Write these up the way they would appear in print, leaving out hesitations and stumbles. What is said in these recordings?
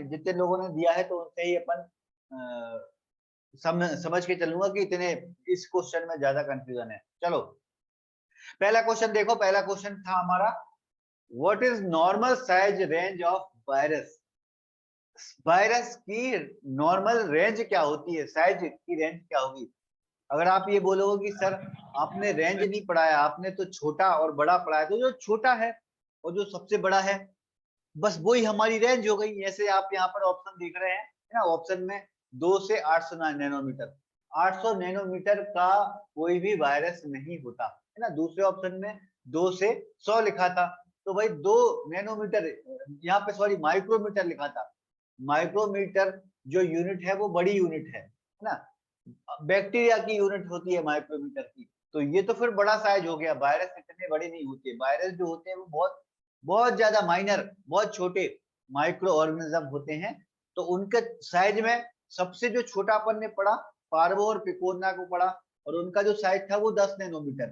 जितने लोगों ने दिया है तो उनसे ही अपन समझ के चलूंगा कि इतने इस क्वेश्चन में ज्यादा कंफ्यूजन है। चलो पहला क्वेश्चन देखो, पहला क्वेश्चन था हमारा, what is normal size range of virus. Virus की नॉर्मल रेंज क्या होती है, साइज की रेंज क्या होगी। अगर आप ये बोलोगे कि सर आपने रेंज नहीं पढ़ाया, आपने तो छोटा और बड़ा पढ़ाया, तो जो छोटा है और जो सबसे बड़ा है बस वही हमारी रेंज हो गई। जैसे आप यहाँ पर ऑप्शन देख रहे हैं ना, ऑप्शन में 2 से 800 नैनोमीटर, 800 नैनोमीटर का कोई भी वायरस नहीं होता है ना। दूसरे ऑप्शन में 2 से 100 लिखा था, तो भाई 2 नैनोमीटर, यहाँ पे सॉरी माइक्रोमीटर लिखा था। माइक्रोमीटर जो यूनिट है वो बड़ी यूनिट है ना, बैक्टीरिया की यूनिट होती है माइक्रोमीटर की। तो ये तो फिर बड़ा साइज हो गया, वायरस इतने बड़े नहीं होते। वायरस जो होते हैं वो बहुत बहुत ज्यादा माइनर, बहुत छोटे माइक्रो ऑर्गेनिज्म होते हैं। तो उनके साइज में सबसे जो छोटा अपन ने पढ़ा पार्वो और पिकोरना को पढ़ा, और उनका जो साइज था वो 10 नैनोमीटर।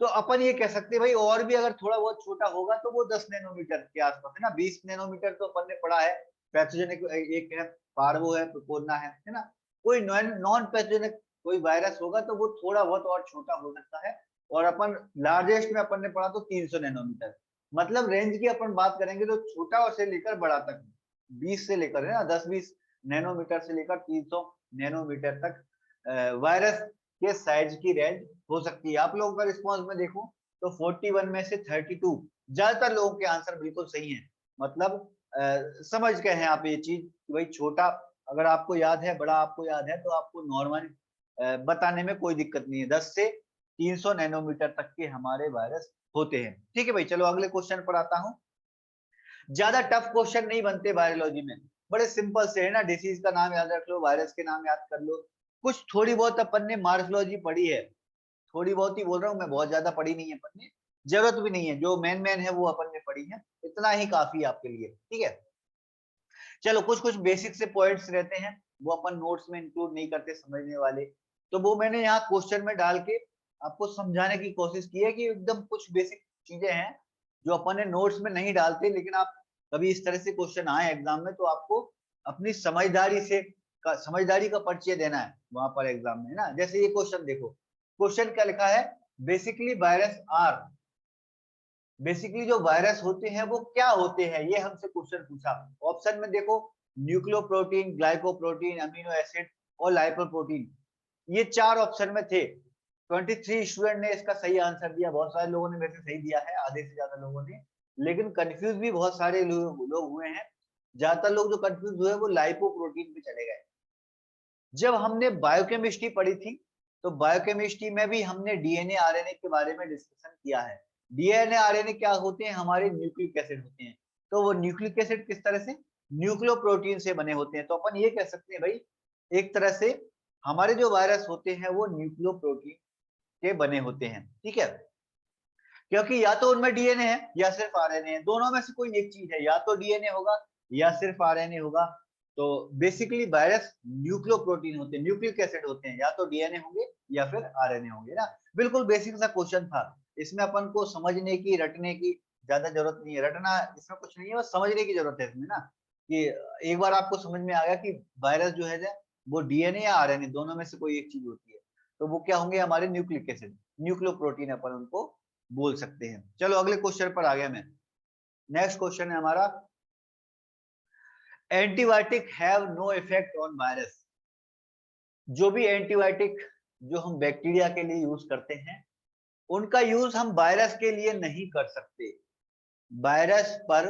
तो अपन ये कह सकते हैं भाई और भी अगर थोड़ा बहुत छोटा होगा तो वो 10 नैनोमीटर के आसपास है ना। 20 नैनोमीटर तो अपन ने पढ़ा है, पैथोजेनिक एक है, पार्वो है, पिकोरना है ना। कोई नॉन पैथोजेनिक कोई वायरस होगा तो वो थोड़ा बहुत और छोटा हो सकता है। और अपन लार्जेस्ट में अपन ने पढ़ा तो 300 नैनोमीटर। मतलब रेंज की अपन बात करेंगे तो छोटा और से लेकर बड़ा तक, 20 से लेकर है ना 10-20 नैनोमीटर से लेकर 300 नैनोमीटर तक वायरस के साइज की रेंज हो सकती है। आप लोगों का रिस्पॉन्स में देखूं तो 41 में से 32 ज्यादातर लोगों के आंसर बिल्कुल सही हैं। मतलब समझ गए हैं आप ये चीज कि भाई छोटा अगर आपको याद है, बड़ा आपको याद है, तो आपको नॉर्मल बताने में कोई दिक्कत नहीं है। 10 से 300 नैनोमीटर तक के हमारे वायरस होते हैं। ठीक है भाई, चलो अगले क्वेश्चन पर आता हूं। ज्यादा टफ क्वेश्चन नहीं बनते बायोलॉजी में, बड़े सिंपल से है ना। डिसीज का नाम याद रख लो, वायरस के नाम याद कर लो। कुछ थोड़ी बहुत अपन ने मार्फोलॉजी पढ़ी है, थोड़ी बहुत ही बोल रहा हूँ मैं, बहुत ज्यादा पढ़ी नहीं है अपन ने, जरूरत भी नहीं है। जो मेन मेन है वो अपन ने पढ़ी है, इतना ही काफी है आपके लिए। ठीक है, चलो कुछ कुछ बेसिक से पॉइंट्स रहते हैं वो अपन नोट्स में इंक्लूड नहीं करते समझने वाले, तो वो मैंने यहाँ क्वेश्चन में डाल के आपको समझाने की कोशिश की है कि एकदम कुछ बेसिक चीजें हैं जो अपन ने नोट्स में नहीं डालते। लेकिन आप कभी इस तरह से क्वेश्चन आए एग्जाम में तो आपको अपनी समझदारी का परिचय देना है वहां पर एग्जाम में, है ना। जैसे ये क्वेश्चन देखो, क्वेश्चन क्या लिखा है, बेसिकली वायरस आर, बेसिकली जो वायरस होते हैं वो क्या होते हैं, ये हमसे क्वेश्चन पूछा। ऑप्शन में देखो, न्यूक्लियोप्रोटीन, ग्लाइकोप्रोटीन, अमीनो एसिड और लाइपोप्रोटीन, ये 4 ऑप्शन में थे। 23 स्टूडेंट ने इसका सही आंसर दिया, बहुत सारे लोगों ने वैसे सही दिया है, आधे से ज्यादा लोगों ने, लेकिन कंफ्यूज भी बहुत सारे लोग हुए हैं। ज्यादातर लोग जो कंफ्यूज हुए वो लाइपोप्रोटीन पे चले गए। जब हमने बायोकेमिस्ट्री पढ़ी थी तो बायोकेमिस्ट्री में भी हमने डीएनए आरएनए के बारे में डिस्कशन किया है। डीएनए आरएनए क्या होते हैं, हमारे न्यूक्लिक एसिड होते हैं। तो वो न्यूक्लिक एसिड किस तरह से, न्यूक्लियोप्रोटीन से बने होते हैं। तो अपन ये कह सकते हैं भाई एक तरह से हमारे जो वायरस होते हैं वो न्यूक्लियोप्रोटीन के बने होते हैं। ठीक है, क्योंकि या तो उनमें डीएनए है या सिर्फ आरएनए है, दोनों में से कोई एक चीज है, या तो डीएनए होगा या सिर्फ आरएनए होगा। तो बेसिकली वायरस न्यूक्लियोप्रोटीन होते हैं, न्यूक्लिक एसिड होते हैं, या तो डीएनए होंगे या फिर आरएनए होंगे ना। बिल्कुल बेसिक सा क्वेश्चन था, इसमें अपन को समझने की रटने की ज्यादा जरूरत नहीं है। रटना इसमें कुछ नहीं है, बस समझने की जरूरत है इसमें ना, कि एक बार आपको समझ में आ गया कि वायरस जो है वो डीएनए या आरएनए दोनों में से कोई एक चीज होती है, तो वो क्या होंगे, हमारे न्यूक्लिक एसिड, न्यूक्लियोप्रोटीन अपन उनको बोल सकते हैं। चलो अगले क्वेश्चन पर आ गया मैं। नेक्स्ट क्वेश्चन है हमारा, antibiotic have no effect on virus. जो भी एंटीबायोटिक जो हम बैक्टीरिया के लिए यूज करते हैं उनका यूज हम वायरस के लिए नहीं कर सकते। वायरस पर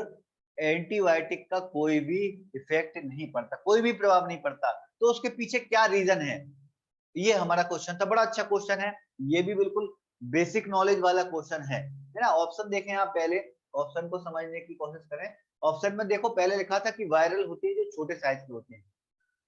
एंटीबायोटिक का कोई भी इफेक्ट नहीं पड़ता, कोई भी प्रभाव नहीं पड़ता। तो उसके पीछे क्या रीजन है, ये हमारा क्वेश्चन था। बड़ा अच्छा क्वेश्चन है, ये भी बिल्कुल बेसिक नॉलेज वाला क्वेश्चन है ना। ऑप्शन देखें आप, पहले ऑप्शन को समझने की कोशिश करें। ऑप्शन में देखो पहले लिखा था कि वायरल होती है जो छोटे साइज के होते हैं।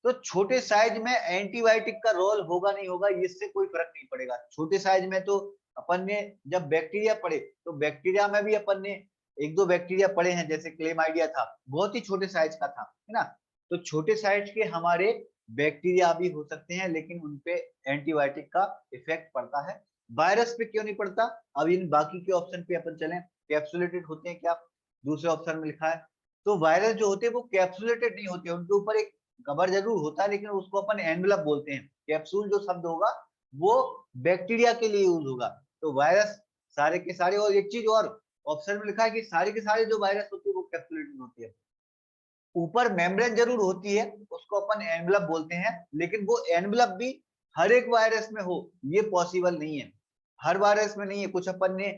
तो छोटे साइज में एंटीबायोटिक का रोल होगा नहीं होगा इससे कोई फर्क नहीं पड़ेगा। छोटे साइज में तो अपन ने जब बैक्टीरिया पढ़े तो बैक्टीरिया में भी अपन ने एक दो बैक्टीरिया पढ़े हैं, जैसे क्लेमाइडिया था, बहुत ही छोटे साइज का था, है ना। तो छोटे साइज के हमारे बैक्टीरिया भी हो सकते हैं, लेकिन उनपे एंटीबायोटिक का इफेक्ट पड़ता है, वायरस पे क्यों नहीं पड़ता। अब इन बाकी के ऑप्शन पे अपन चलें, कैप्सुलेटेड होते हैं क्या, दूसरे ऑप्शन में लिखा है। तो वायरस जो होते हैं वो कैप्सुलेटेड नहीं होते, उनके ऊपर एक कवर जरूर होता है, लेकिन उसको अपन एनवेलप बोलते हैं। कैप्सूल जो शब्द होगा वो बैक्टीरिया के लिए यूज होगा। तो वायरस सारे के सारे, और एक चीज और ऑप्शन में लिखा है कि सारे के सारे जो वायरस होते हैं वो कैप्सुलेटेड होती है। ऊपर मेम्ब्रेन जरूर होती है, उसको अपन एनवेलप बोलते हैं, लेकिन वो एनवेलप भी हर एक वायरस में हो ये पॉसिबल नहीं है, हर वायरस में नहीं है। कुछ अपन ने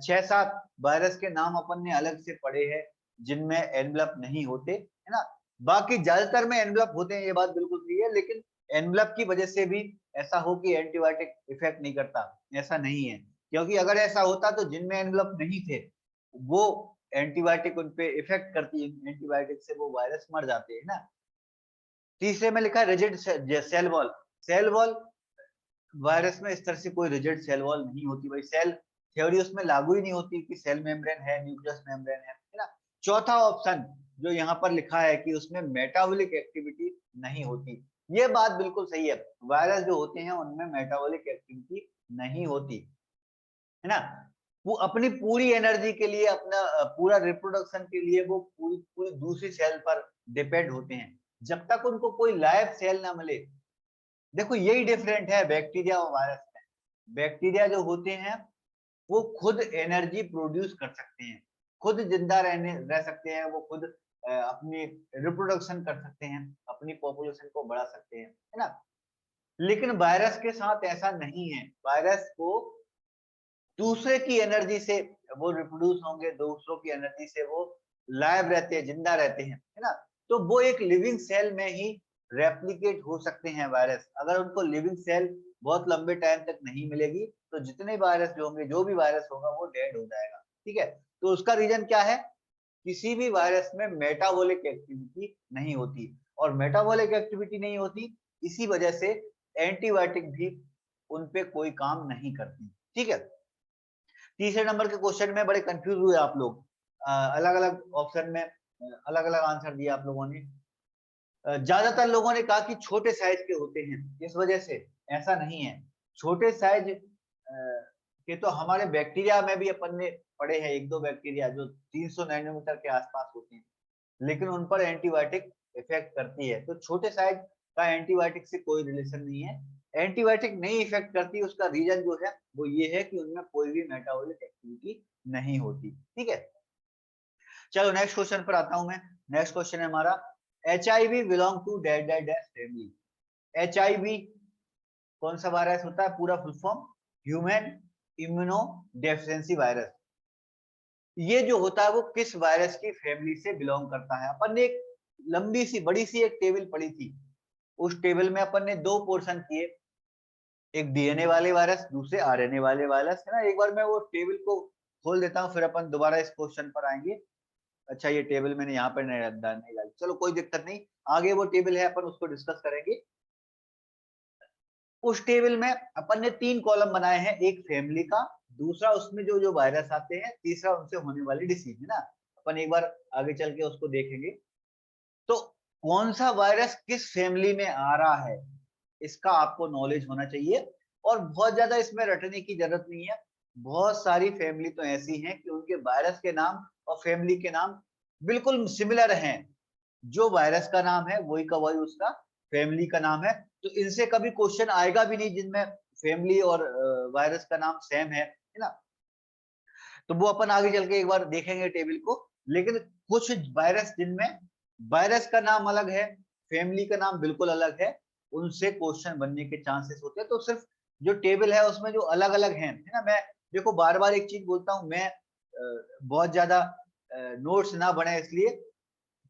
6-7 वायरस के नाम अपन ने अलग से पढ़े हैं जिनमें एनवेलप नहीं होते, है ना। बाकी ज्यादातर में एनवेलप होते हैं, ये बात बिल्कुल सही है, लेकिन एनवेलप की वजह से भी ऐसा हो कि एंटीबायोटिक इफेक्ट नहीं करता, ऐसा नहीं है। क्योंकि अगर ऐसा होता तो जिनमें एनवेलप नहीं थे वो एंटीबायोटिक उन पे इफेक्ट करती है, एंटीबायोटिक से वो वायरस मर जाते हैं ना। तीसरे में लिखा है rigid cell wall. Cell wall virus में इस तरह से कोई रिजिड सेल वॉल नहीं होती भाई, सेल थ्योरी उसमें लागू ही नहीं होती कि सेल मेम्ब्रेन है, न्यूक्लियस मेम्ब्रेन है ना। चौथा ऑप्शन जो यहाँ पर लिखा है कि उसमें मेटाबॉलिक एक्टिविटी नहीं होती, ये बात बिल्कुल सही है। वायरस जो होते हैं उनमें मेटाबॉलिक एक्टिविटी नहीं होती, है ना। वो अपनी पूरी एनर्जी के लिए, अपना पूरा रिप्रोडक्शन के लिए वो पूरी पूरी दूसरी सेल पर डिपेंड होते हैं, जब तक उनको कोई लाइव सेल ना मिले। देखो यही डिफरेंट है बैक्टीरिया और वायरस में। बैक्टीरिया जो होते हैं वो खुद एनर्जी प्रोड्यूस कर सकते हैं, खुद जिंदा रह सकते हैं, वो खुद अपनी रिप्रोडक्शन कर सकते हैं, अपनी पॉपुलेशन को बढ़ा सकते हैं, है ना। लेकिन वायरस के साथ ऐसा नहीं है, वायरस को दूसरे की एनर्जी से वो रिप्रोड्यूस होंगे, दूसरों की एनर्जी से वो लाइव रहते हैं, जिंदा रहते हैं, है ना। तो वो एक लिविंग सेल में ही रेप्लिकेट हो सकते हैं वायरस। अगर उनको लिविंग सेल बहुत लंबे टाइम तक नहीं मिलेगी तो जितने वायरस जो होंगे, जो भी वायरस होगा वो डेड हो जाएगा, ठीक है। तो उसका रीजन क्या है, किसी भी वायरस में मेटाबॉलिक एक्टिविटी नहीं होती, और मेटाबॉलिक एक्टिविटी नहीं होती इसी वजह से एंटीबायोटिक भी उन पे कोई काम नहीं करती, ठीक है। तीसरे नंबर के क्वेश्चन में बड़े कंफ्यूज हुए आप लोग, अलग अलग ऑप्शन में अलग अलग आंसर दिया आप लोगों ने। ज्यादातर लोगों ने कहा कि छोटे साइज के होते हैं, इस वजह से। ऐसा नहीं है, छोटे साइज के तो हमारे बैक्टीरिया में भी अपन ने पढ़े हैं, एक दो बैक्टीरिया जो 300 नैनोमीटर के आसपास होते हैं, लेकिन उन पर एंटीबायोटिक इफेक्ट करती है। तो छोटे साइज का एंटीबायोटिक से कोई रिलेशन नहीं है। एंटीबायोटिक नहीं इफेक्ट करती, उसका रीजन जो है वो ये है कि उनमें कोई भी मेटाबॉलिक एक्टिविटी नहीं होती, ठीक है। चलो नेक्स्ट क्वेश्चन पर आता हूं मैं। नेक्स्ट क्वेश्चन है हमारा, H I V belong to dead dead family. H I V कौन सा वायरस होता है, पूरा full form human immunodeficiency virus. ये जो होता है वो किस वायरस की फैमिली से बिलोंग करता है। अपन ने एक लंबी सी बड़ी सी एक टेबल पढ़ी थी, उस टेबल में अपन ने दो पोर्शन किए, एक डीएनए वाले वायरस, दूसरे आरएनए वाले वायरस, है ना। एक बार मैं वो टेबल को खोल देता हूँ, फिर अपन दोबारा इस क्वेश्चन पर आएंगे। अच्छा ये टेबल मैंने यहाँ पर नहीं डाली, चलो कोई दिक्कत नहीं, आगे वो टेबल है अपन उसको डिस्कस करेंगे। उस टेबल में अपन ने 3 कॉलम बनाए हैं, एक फैमिली का, दूसरा उसमें जो जो वायरस आते हैं, तीसरा उनसे होने वाली डिसीज, है ना। अपन एक बार आगे चल के उसको देखेंगे। तो कौन सा वायरस किस फैमिली में आ रहा है इसका आपको नॉलेज होना चाहिए, और बहुत ज्यादा इसमें रटने की जरूरत नहीं है। बहुत सारी फैमिली तो ऐसी हैं कि उनके वायरस के नाम और फैमिली के नाम बिल्कुल सिमिलर हैं, जो वायरस का नाम है वही का वही उसका फैमिली का नाम है। तो इनसे कभी क्वेश्चन आएगा भी नहीं जिनमें फैमिली और वायरस का नाम सेम है ना। तो वो अपन आगे चल के एक बार देखेंगे टेबल को। लेकिन कुछ वायरस जिनमें वायरस का नाम अलग है, फैमिली का नाम बिल्कुल अलग है, उनसे क्वेश्चन बनने के चांसेस होते हैं। तो सिर्फ जो टेबल है उसमें जो अलग अलग है ना, मैं देखो बार बार एक चीज बोलता हूँ, मैं बहुत ज्यादा नोट्स ना बने, इसलिए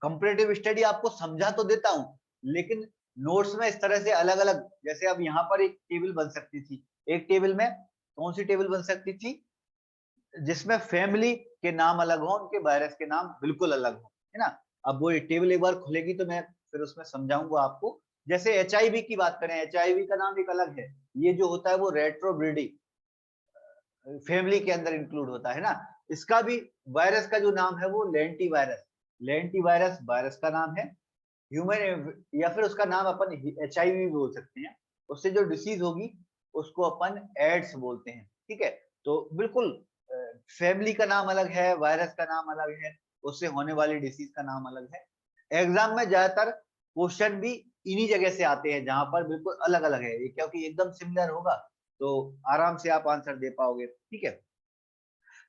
कंपैरेटिव स्टडी आपको समझा तो देता हूं, लेकिन नोट्स में इस तरह से अलग अलग, जैसे अब यहाँ पर एक टेबल बन सकती थी, एक टेबल में कौन सी टेबल बन सकती थी, जिसमें फैमिली के नाम अलग हो, उनके वायरस के नाम बिल्कुल अलग हो, है ना। अब वो टेबल एक बार खुलेगी तो मैं फिर उसमें समझाऊंगा आपको। जैसे एचआईवी की बात करें, एचआईवी का नाम एक अलग है, ये जो होता है वो रेट्रोब्रिडी फैमिली के अंदर इंक्लूड होता है ना। इसका भी वायरस का जो नाम है वो lenti virus, lenti virus virus का नाम है। ह्यूमन या फिर उसका नाम अपन एचआईवी भी बोल सकते हैं, उससे जो डिसीज होगी उसको अपन एड्स बोलते हैं, ठीक है। तो बिल्कुल फैमिली का नाम अलग है, वायरस का नाम अलग है, उससे होने वाली डिसीज का नाम अलग है। एग्जाम में ज्यादातर क्वेश्चन भी इन्हीं जगह से आते हैं जहां पर बिल्कुल अलग अलग है, ये क्योंकि एकदम सिमिलर होगा तो आराम से आप आंसर दे पाओगे। ठीक है,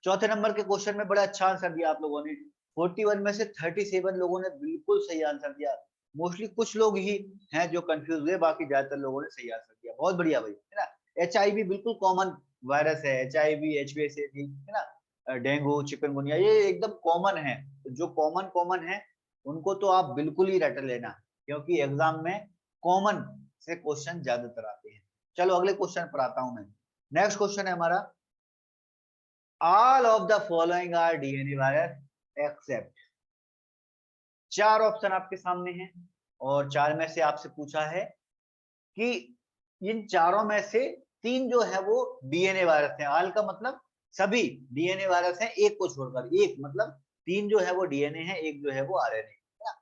चौथे नंबर के क्वेश्चन में बड़ा अच्छा आंसर दिया आप लोगों ने। 41 में से 37 लोगों ने बिल्कुल सही आंसर दिया। मोस्टली कुछ लोग ही हैं जो कंफ्यूज हुए, बाकी ज्यादातर लोगों ने सही आंसर दिया। बहुत बढ़िया भाई, है ना। HIV बिल्कुल कॉमन वायरस है, HIV, HVSAV, है ना, डेंगू, चिकनगुनिया, ये एकदम कॉमन है। तो जो कॉमन कॉमन है उनको तो आप बिल्कुल ही रट लेना, क्योंकि एग्जाम में कॉमन से क्वेश्चन ज्यादातर आते हैं। चलो अगले क्वेश्चन पर आता हूं मैं। नेक्स्ट क्वेश्चन है हमारा, all of the following are DNA virus except. चार ऑप्शन आपके सामने हैं और चार में से आपसे पूछा है कि इन चारों में से तीन जो है वो DNA वायरस है। ऑल का मतलब सभी DNA वायरस हैं, एक को छोड़कर। एक मतलब तीन जो है वो DNA है, एक जो है वो RNA है ना।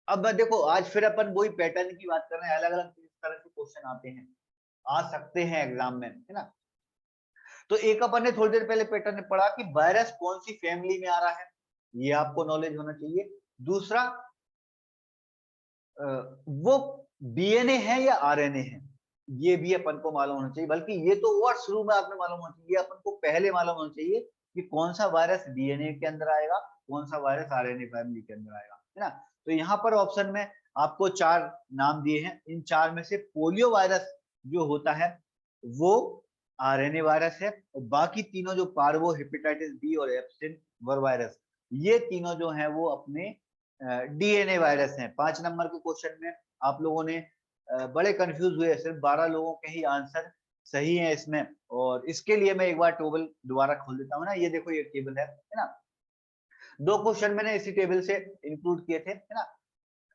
अब देखो आज फिर अपन वही पैटर्न की बात कर रहे हैं, अलग अलग तरह से क्वेश्चन आते हैं, आ सकते हैं एग्जाम में, है ना। तो एक अपन ने थोड़ी देर पहले पैटर्न पढ़ा कि वायरस कौन सी फैमिली में आ रहा है, ये आपको नॉलेज होना चाहिए। दूसरा, वो DNA है या RNA है, ये भी अपन को मालूम होना चाहिए। बल्कि ये तो और शुरू में आपने मालूम होना चाहिए, अपन को पहले मालूम होना चाहिए कि कौन सा वायरस DNA के अंदर आएगा, कौन सा वायरस RNA फैमिली के अंदर आएगा, है ना। तो यहाँ पर ऑप्शन में आपको चार नाम दिए हैं। इन चार में से पोलियो वायरस जो होता है वो RNA वायरस है, और बाकी तीनों जो पार्वो, हेपेटाइटिस बी और एप्सिन वर वायरस, ये तीनों जो हैं वो अपने DNA वायरस हैं। 5 नंबर के क्वेश्चन में आप लोगों ने बड़े कंफ्यूज हुए, सिर्फ 12 लोगों के ही आंसर सही है इसमें। और इसके लिए मैं एक बार टेबल दोबारा खोल देता हूँ ना, ये देखो ये टेबल है ना। दो क्वेश्चन मैंने इसी टेबल से इंक्लूड किए थे, है ना,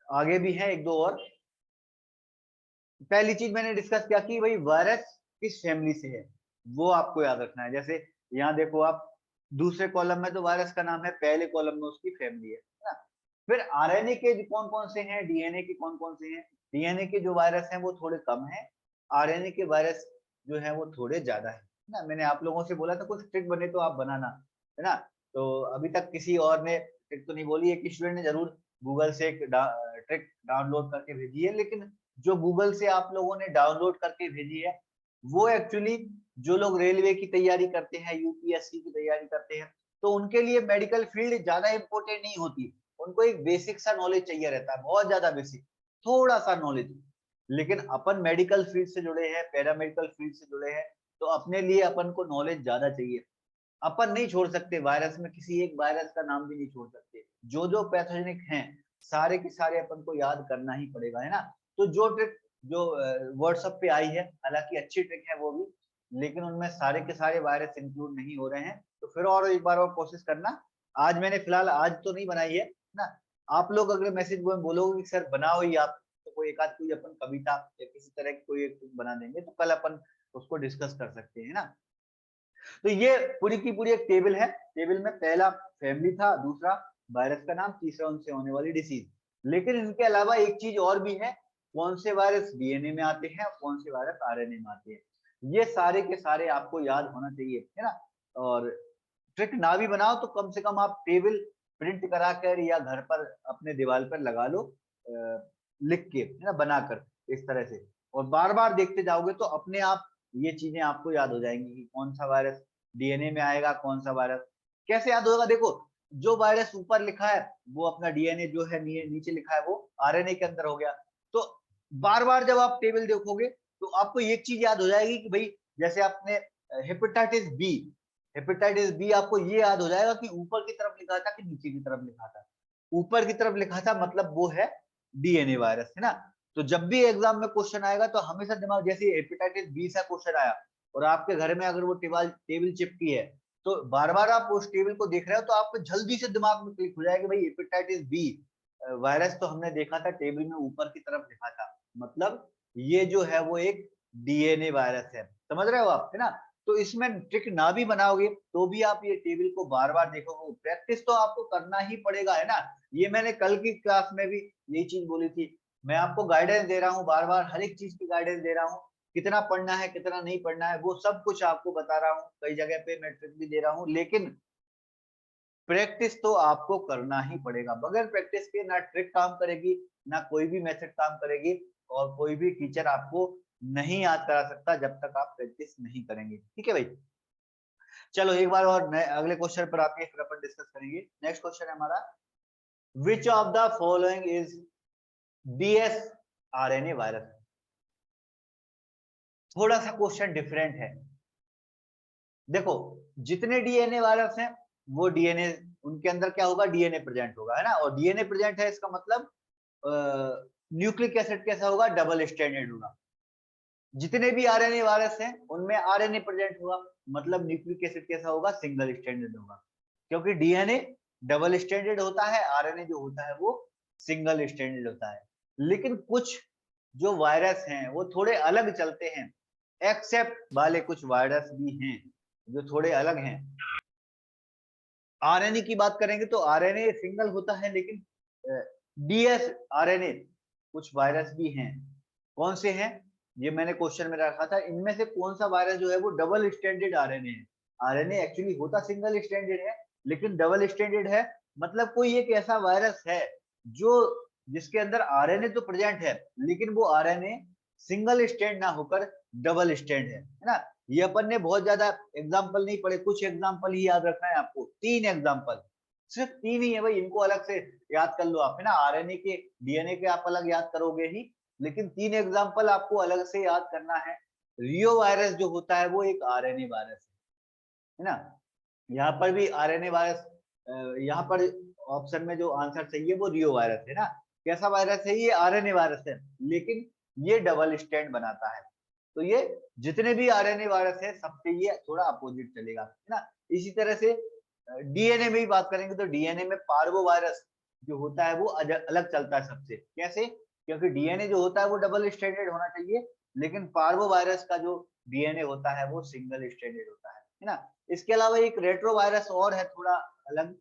आगे भी है एक दो और। पहली चीज मैंने डिस्कस किया कि भाई वायरस किस फैमिली से है, वो आपको याद रखना है। जैसे यहाँ देखो आप, दूसरे कॉलम में तो वायरस का नाम है, पहले कॉलम में उसकी फैमिली है ना। फिर RNA के कौन कौन से हैं, DNA के कौन कौन से हैं। DNA के जो वायरस हैं वो थोड़े कम है, RNA के वायरस जो है वो थोड़े ज्यादा है ना। मैंने आप लोगों से बोला था कुछ ट्रिक बने तो आप बनाना, है ना। तो अभी तक किसी और ने ट्रिक तो नहीं बोली, एक स्टूडेंट ने जरूर गूगल से एक ट्रिक डाउनलोड करके भेजी है, लेकिन जो गूगल से आप लोगों ने डाउनलोड करके भेजी है वो एक्चुअली जो लोग रेलवे की तैयारी करते हैं, UPSC की तैयारी करते हैं, तो उनके लिए मेडिकल फील्ड ज्यादा इंपॉर्टेंट नहीं होती। उनको एक बेसिक सा नॉलेज चाहिए रहता है, बहुत ज्यादा बेसिक, थोड़ा सा नॉलेज। लेकिन अपन मेडिकल फील्ड से जुड़े हैं, पैरामेडिकल फील्ड से जुड़े हैं, तो अपने लिए अपन को नॉलेज ज्यादा चाहिए। अपन नहीं छोड़ सकते वायरस में, किसी एक वायरस का नाम भी नहीं छोड़ सकते। जो जो पैथोजेनिक हैं सारे के सारे अपन को याद करना ही पड़ेगा, है ना। तो जो ट्रिक जो व्हाट्सएप पे आई है, हालांकि अच्छी ट्रिक है वो भी, लेकिन उनमें सारे के सारे वायरस इंक्लूड नहीं हो रहे हैं। तो फिर और एक बार और कोशिश करना। आज मैंने फिलहाल आज तो नहीं बनाई है ना। आप लोग अगर मैसेज में बोलोगे कि सर बनाओ ही आप, तो कोई एक आध कोई अपन कविता या किसी तरह की कोई एक बना देंगे, तो कल अपन उसको डिस्कस कर सकते हैं ना। तो ये पूरी की पूरी एक टेबल है। टेबल में पहला फैमिली था, दूसरा वायरस का नाम, तीसरा उनसे होने वाली डिसीज। लेकिन इनके अलावा एक चीज और भी है, कौन से वायरस DNA में आते हैं और कौन से वायरस RNA में आते हैं, ये सारे के सारे आपको याद होना चाहिए, है ना। और ट्रिक ना भी बनाओ तो कम से कम आप टेबल प्रिंट करा कर या घर पर अपने दीवार पर लगा लो, लिख के, है ना, बनाकर इस तरह से। और बार बार देखते जाओगे तो अपने आप ये चीजें आपको याद हो जाएंगी कि कौन सा वायरस DNA में आएगा, कौन सा वायरस। कैसे याद होगा, देखो जो वायरस ऊपर लिखा है वो अपना DNA जो है नीचे लिखा है वो RNA के अंदर हो गया। तो बार बार जब आप टेबल देखोगे तो आपको एक चीज याद हो जाएगी कि भाई जैसे आपने हेपेटाइटिस बी आपको ये याद हो जाएगा कि ऊपर की तरफ लिखा था कि नीचे की तरफ लिखा था। ऊपर की तरफ लिखा था मतलब वो है DNA वायरस, है ना। तो जब भी एग्जाम में क्वेश्चन आएगा तो हमेशा दिमाग, जैसे हेपेटाइटिस बी से क्वेश्चन आया और आपके घर में अगर वो टेबल चिपकी है, तो बार बार आप उस टेबल को देख रहे हो तो आपको जल्दी से दिमाग में क्लिक हो जाएगा भाई हेपेटाइटिस बी वायरस तो हमने देखा था टेबल में ऊपर की तरफ लिखा था, मतलब ये जो है वो एक DNA वायरस है। समझ रहे हो आप, है ना। तो इसमें ट्रिक ना भी बनाओगे तो भी आप ये टेबल को बार बार देखोगे, प्रैक्टिस तो आपको करना ही पड़ेगा, है ना। ये मैंने कल की क्लास में भी यही चीज बोली थी। मैं आपको गाइडेंस दे रहा हूँ बार बार, हर एक चीज की गाइडेंस दे रहा हूँ, कितना पढ़ना है कितना नहीं पढ़ना है वो सब कुछ आपको बता रहा हूँ, कई जगह पे मैं ट्रिक भी दे रहा हूँ। लेकिन प्रैक्टिस तो आपको करना ही पड़ेगा, बगैर प्रैक्टिस के ना ट्रिक काम करेगी, ना कोई भी मेथड काम करेगी, और कोई भी टीचर आपको नहीं याद करा सकता जब तक आप प्रैक्टिस नहीं करेंगे। ठीक है भाई, चलो एक बार और अगले क्वेश्चन पर आके फिर अपन डिस्कस करेंगे। नेक्स्ट क्वेश्चन है हमारा, which of the following is DS RNA virus. थोड़ा सा क्वेश्चन डिफरेंट है। देखो, जितने डीएनए वायरस हैं वो डीएनए, उनके अंदर क्या होगा, डीएनए प्रेजेंट होगा, है ना, और डीएनए प्रेजेंट है इसका मतलब न्यूक्लिक एसिड कैसा होगा, डबल स्ट्रैंडेड होगा। जितने भी आरएनए वायरस हैं उनमें आरएनए प्रेजेंट होगा, मतलब न्यूक्लिक एसिड कैसा होगा, सिंगल स्ट्रैंडेड होगा, क्योंकि डीएनए डबल स्ट्रैंडेड होता है, आरएनए जो होता है वो सिंगल स्ट्रैंडेड होता है। लेकिन कुछ जो वायरस हैं वो थोड़े अलग चलते हैं, एक्सेप्ट वाले कुछ वायरस भी हैं जो थोड़े अलग हैं। आरएनए की बात करेंगे तो आरएनए सिंगल होता है, लेकिन डीएस आरएनए कुछ वायरस भी हैं। कौन से हैं, ये मैंने क्वेश्चन में रखा था, इनमें से कौन सा वायरस जो है वो डबल स्ट्रैंडेड आरएनए है। आरएनए एक्चुअली होता सिंगल स्ट्रैंडेड है, लेकिन डबल स्ट्रैंडेड है, मतलब कोई एक ऐसा वायरस है जो जिसके अंदर आरएनए तो प्रेजेंट है, लेकिन वो आरएनए सिंगल स्ट्रैंड ना होकर डबल स्ट्रैंड है ना। ये अपन ने बहुत ज्यादा एग्जाम्पल नहीं पढ़े, कुछ एग्जाम्पल ही याद रखना है आपको, 3 एग्जाम्पल, सिर्फ 3 ही है भाई, इनको अलग से याद कर लो आप, है ना। आरएनए के, डीएनए के आप अलग याद करोगे ही, लेकिन 3 एग्जाम्पल आपको अलग से याद करना है। रियो वायरस जो होता है वो एक आरएनए वायरस है ना। यहाँ पर भी आरएनए वायरस, यहाँ पर ऑप्शन में जो आंसर चाहिए वो रियो वायरस है ना। कैसा वायरस है ये, आरएनए वायरस है, लेकिन ये डबल स्ट्रैंड बनाता है। तो ये जितने भी आरएनए वायरस है सबसे ये थोड़ा अपोजिट चलेगा, है ना। इसी तरह से डीएनए में भी बात करेंगे तो डीएनए में पार्वो वायरस जो होता है वो अलग चलता है सबसे। कैसे, क्योंकि डीएनए जो होता है वो डबल स्ट्रैंडेड होना चाहिए, लेकिन पार्वो वायरस का जो डीएनए होता है वो सिंगल स्ट्रैंडेड होता है ना। इसके अलावा एक रेट्रो वायरस और है थोड़ा अलग,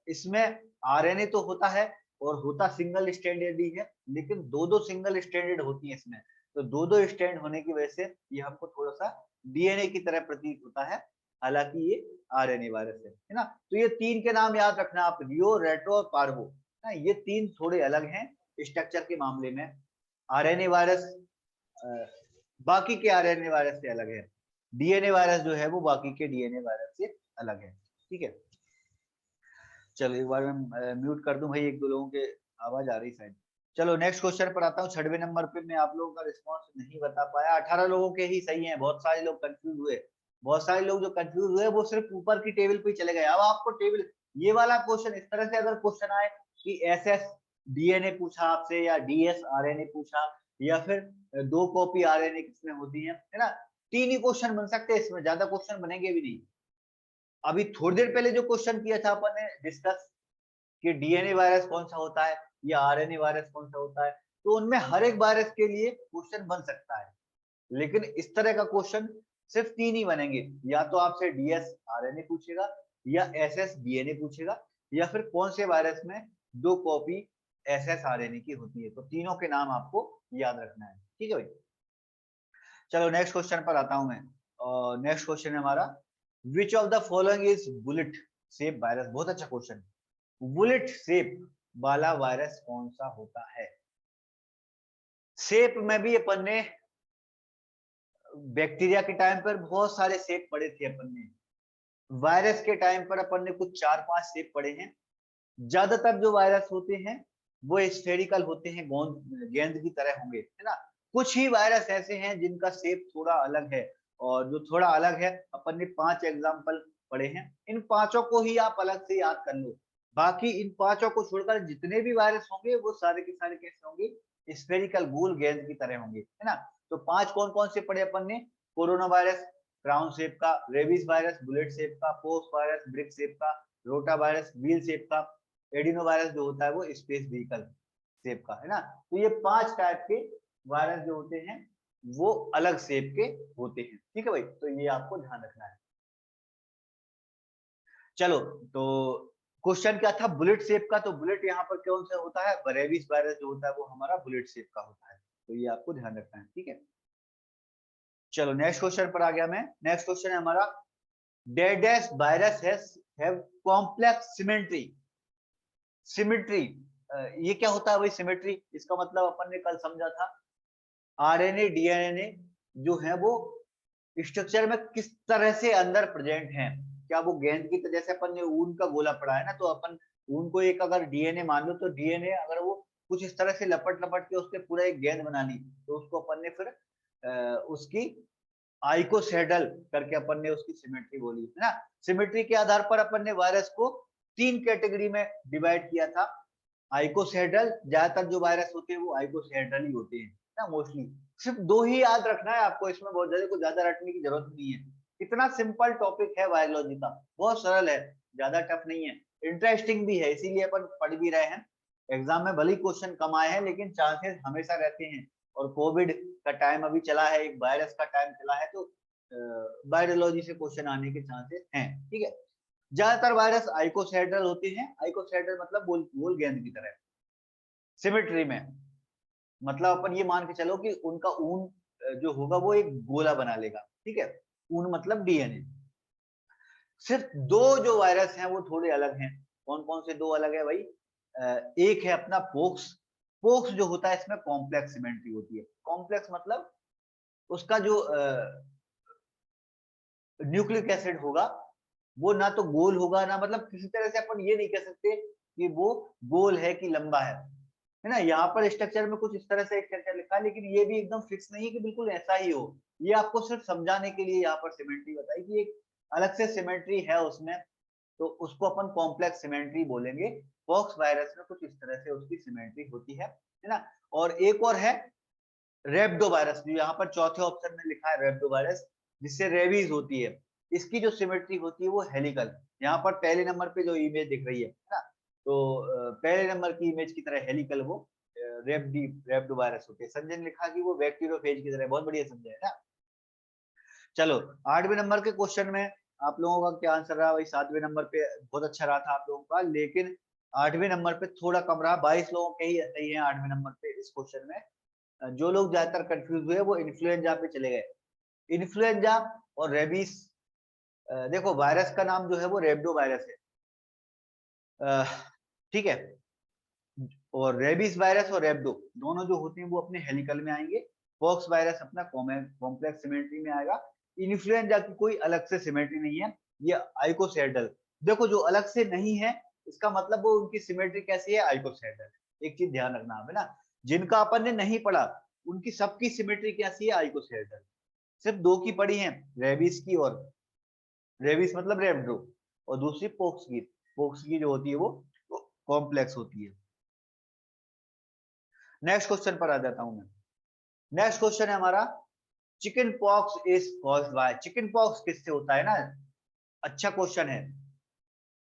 इसमें आरएनए तो होता है और होता सिंगल स्ट्रैंडेड ही है, लेकिन दो दो सिंगल स्ट्रैंडेड होती है इसमें, तो दो दो स्ट्रैंड होने की वजह से ये हमको थोड़ा सा डीएनए की तरह प्रतीत होता है, हालांकि ये आरएनए वायरस है ना। तो ये 3 के नाम याद रखना आप, रियो, रेट्रो और पार्वो, ना ये 3 थोड़े अलग हैं स्ट्रक्चर के मामले में। आरएनए वायरस बाकी के आरएनए वायरस से अलग है, डीएनए वायरस जो है वो बाकी के डीएनए वायरस से अलग है। ठीक है, चलो एक बार मैं म्यूट कर दूं भाई, एक दो लोगों के आवाज आ रही शायद। चलो नेक्स्ट क्वेश्चन पर आता हूँ। 6वें नंबर पे मैं आप लोगों का रिस्पॉन्स नहीं बता पाया, 18 लोगों के ही सही है, बहुत सारे लोग कंफ्यूज हुए। बहुत सारे लोग जो कंफ्यूज हुए वो सिर्फ ऊपर की टेबल पे चले गए। अब आपको टेबल, ये वाला क्वेश्चन इस तरह से अगर क्वेश्चन आए कि एसएस डीएनए पूछा आपसे या डीएस आरएनए पूछा, या फिर 2 कॉपी आरएनए किसमें होती है ना, 3 ही क्वेश्चन बन सकते हैं, इसमें ज्यादा क्वेश्चन बनेंगे भी नहीं। अभी थोड़ी देर पहले जो क्वेश्चन किया था अपन ने डिस्कस कि डीएनए वायरस कौन सा होता है या आरएनए वायरस कौन सा होता है, तो उनमें हर एक वायरस के लिए क्वेश्चन बन सकता है, लेकिन इस तरह का क्वेश्चन सिर्फ 3 ही बनेंगे, या तो आपसे डीएस आरएनए पूछेगा, या एसएस डीएनए पूछेगा, या फिर कौन से वायरस में 2 कॉपी एसएस आरएनए की होती है। तो तीनों के नाम आपको याद रखना है। ठीक है भाई, चलो नेक्स्ट क्वेश्चन पर आता हूं मैं। नेक्स्ट क्वेश्चन है हमारा, which of the following is bullet shape virus. बहुत अच्छा क्वेश्चन। बुलेट शेप वाला वायरस कौन सा होता है। शेप में भी अपन ने बैक्टीरिया के टाइम पर बहुत सारे शेप पढ़े थे अपन ने, वायरस के टाइम पर अपन ने कुछ 4-5 शेप पढ़े हैं। ज्यादातर जो वायरस होते हैं वो स्फेरिकल होते हैं, गोंद गेंद की तरह होंगे, है ना। कुछ ही वायरस ऐसे हैं जिनका शेप थोड़ा अलग है, और जो थोड़ा अलग है अपन ने 5 एग्जाम्पल पढ़े हैं, इन पांचों को ही आप अलग से याद कर लो। बाकी इन पांचों को छोड़कर जितने भी वायरस होंगे वो सारे के सारे कैसे होंगे, स्फेरिकल गोल गेंद की तरह होंगे, है ना। तो 5 कौन कौन से पढ़े अपन ने, कोरोना वायरस क्राउन शेप का, रेबीज वायरस बुलेट शेप का, पोक्स वायरस ब्रिक शेप का, रोटा वायरस व्हील शेप का, एडिनो वायरस जो होता है वो स्पेस व्हीकल शेप का, है ना। तो ये 5 टाइप के वायरस जो होते हैं वो अलग शेप के होते हैं। ठीक है भाई, तो ये आपको ध्यान रखना है। चलो, तो क्वेश्चन क्या था, बुलेट शेप का, तो बुलेट यहाँ पर कौन सा होता है, रेबीज वायरस जो होता है वो हमारा बुलेट शेप का होता है, तो ये आपको ध्यान रखना है। ठीक है, चलो नेक्स्ट क्वेश्चन पर आ गया मैं। नेक्स्ट क्वेश्चन है हमारा, डेडेस्ट वायरस हैव कॉम्प्लेक्स सिमेट्री। ये क्या होता है भाई सिमेट्री? इसका मतलब अपन ने कल समझा था, आरएनए डीएनए जो है वो स्ट्रक्चर में किस तरह से अंदर प्रेजेंट हैं। क्या वो गेंद की तरह, जैसे अपन ने ऊन का गोला पढ़ा है ना, तो अपन ऊन को एक अगर डीएनए मान लो, तो डीएनए अगर वो कुछ इस तरह से लपट लपट के उसके पूरा एक गेंद बना ली, तो उसको अपन ने फिर उसकी आइकोसेडल करके अपन ने उसकी सिमेट्री बोली है ना। सिमेट्री के आधार पर अपन ने वायरस को 3 कैटेगरी में डिवाइड किया था। आइकोसेडल, ज्यादातर जो वायरस होते हैं वो आइकोसेडल ही होते हैं ना मोस्टली। सिर्फ 2 ही याद रखना है आपको, इसमें बहुत ज्यादा कुछ ज्यादा रटने की जरूरत नहीं है। इतना सिंपल टॉपिक है वायरोलॉजी का, बहुत सरल है, ज्यादा टफ नहीं है, इंटरेस्टिंग भी है, इसीलिए अपन पढ़ भी रहे हैं। एग्जाम में भले क्वेश्चन कम आए हैं, लेकिन चांसेस हमेशा रहते हैं। और कोविड का टाइम अभी चला है, एक वायरस का टाइम चला है, तो वायरोलॉजी से क्वेश्चन आने के चांसेस हैं। ठीक है, ज्यादातर वायरस आइकोसेडल होते हैं। आइकोसेडल मतलब गोल गोल गेंद की तरह। सिमेट्री में मतलब अपन ये मान के चलो कि उनका ऊन जो होगा वो एक गोला बना लेगा। ठीक है, ऊन मतलब डीएनए। सिर्फ 2 जो वायरस हैं वो थोड़े अलग हैं। कौन कौन से 2 अलग है भाई? एक है अपना पोक्स। पोक्स जो होता है इसमें कॉम्प्लेक्स सिमेट्री होती है। कॉम्प्लेक्स मतलब उसका जो न्यूक्लिक एसिड होगा वो ना तो गोल होगा, ना मतलब किसी तरह से अपन ये नहीं कह सकते कि वो गोल है कि लंबा है ना। यहाँ पर स्ट्रक्चर में कुछ इस तरह से स्ट्रक्चर लिखा है, लेकिन ये भी एकदम फिक्स नहीं है कि बिल्कुल ऐसा ही हो। ये आपको सिर्फ समझाने के लिए यहाँ पर सिमेट्री बताई कि एक अलग से सिमेट्री है उसमें, तो उसको अपन कॉम्प्लेक्स सिमेट्री बोलेंगे। पॉक्स वायरस में कुछ इस तरह से उसकी सिमेट्री होती है ना। और एक और है रेब्डो वायरस, जो यहाँ पर चौथे ऑप्शन में लिखा है रेब्डो वायरस, जिससे रेबीज होती है। इसकी जो सिमेट्री होती है वो हेलिकल। यहाँ पर पहले नंबर पे जो इमेज दिख रही है ना, तो पहले नंबर की इमेज की तरह हेलिकल वो रेब्डो वायरस होते हैं। संजय ने लिखा कि वो बैक्टीरियोफेज की तरह, बहुत बढ़िया समझा है ना। चलो 8वें नंबर के क्वेश्चन में आप लोगों का क्या आंसर रहा भाई? 7वें नंबर पे बहुत अच्छा रहा था आप लोगों का, लेकिन 8वें नंबर पे थोड़ा कम रहा। 22 लोगों के ही सही है 8वें नंबर पे इस क्वेश्चन में। जो लोग ज्यादातर कंफ्यूज हुए वो इन्फ्लुएंजा पे चले गए। इन्फ्लुएंजा और रेबीज, देखो वायरस का नाम जो है वो रेब्डो वायरस है। ठीक है, और रेबीज वायरस और रेब्डो दोनों जो होते हैं वो अपने हेलिकल में आएंगे। पॉक्स वायरस अपना कॉम्प्लेक्स सिमेट्री में आएगा। इन्फ्लुएंजा की कोई अलग से सिमेट्री नहीं है, ये आइकोसेडल। देखो जो अलग से नहीं है इसका मतलब वो उनकी सिमेट्री कैसी है? आइकोसेडल। एक चीज ध्यान रखना है ना, जिनका अपन ने नहीं पढ़ा उनकी सबकी सिमेट्री कैसी है? आइकोसेडल। सिर्फ 2 की पढ़ी है, रेबीज की, और रेबीज मतलब रेब्डो, और दूसरी पोक्स की। पोक्स की जो होती है वो कॉम्प्लेक्स होती है। नेक्स्ट क्वेश्चन पर आ जाता हूं मैं। नेक्स्ट क्वेश्चन है हमारा, chicken pox is caused by. Chicken pox किससे होता है ना? अच्छा क्वेश्चन है।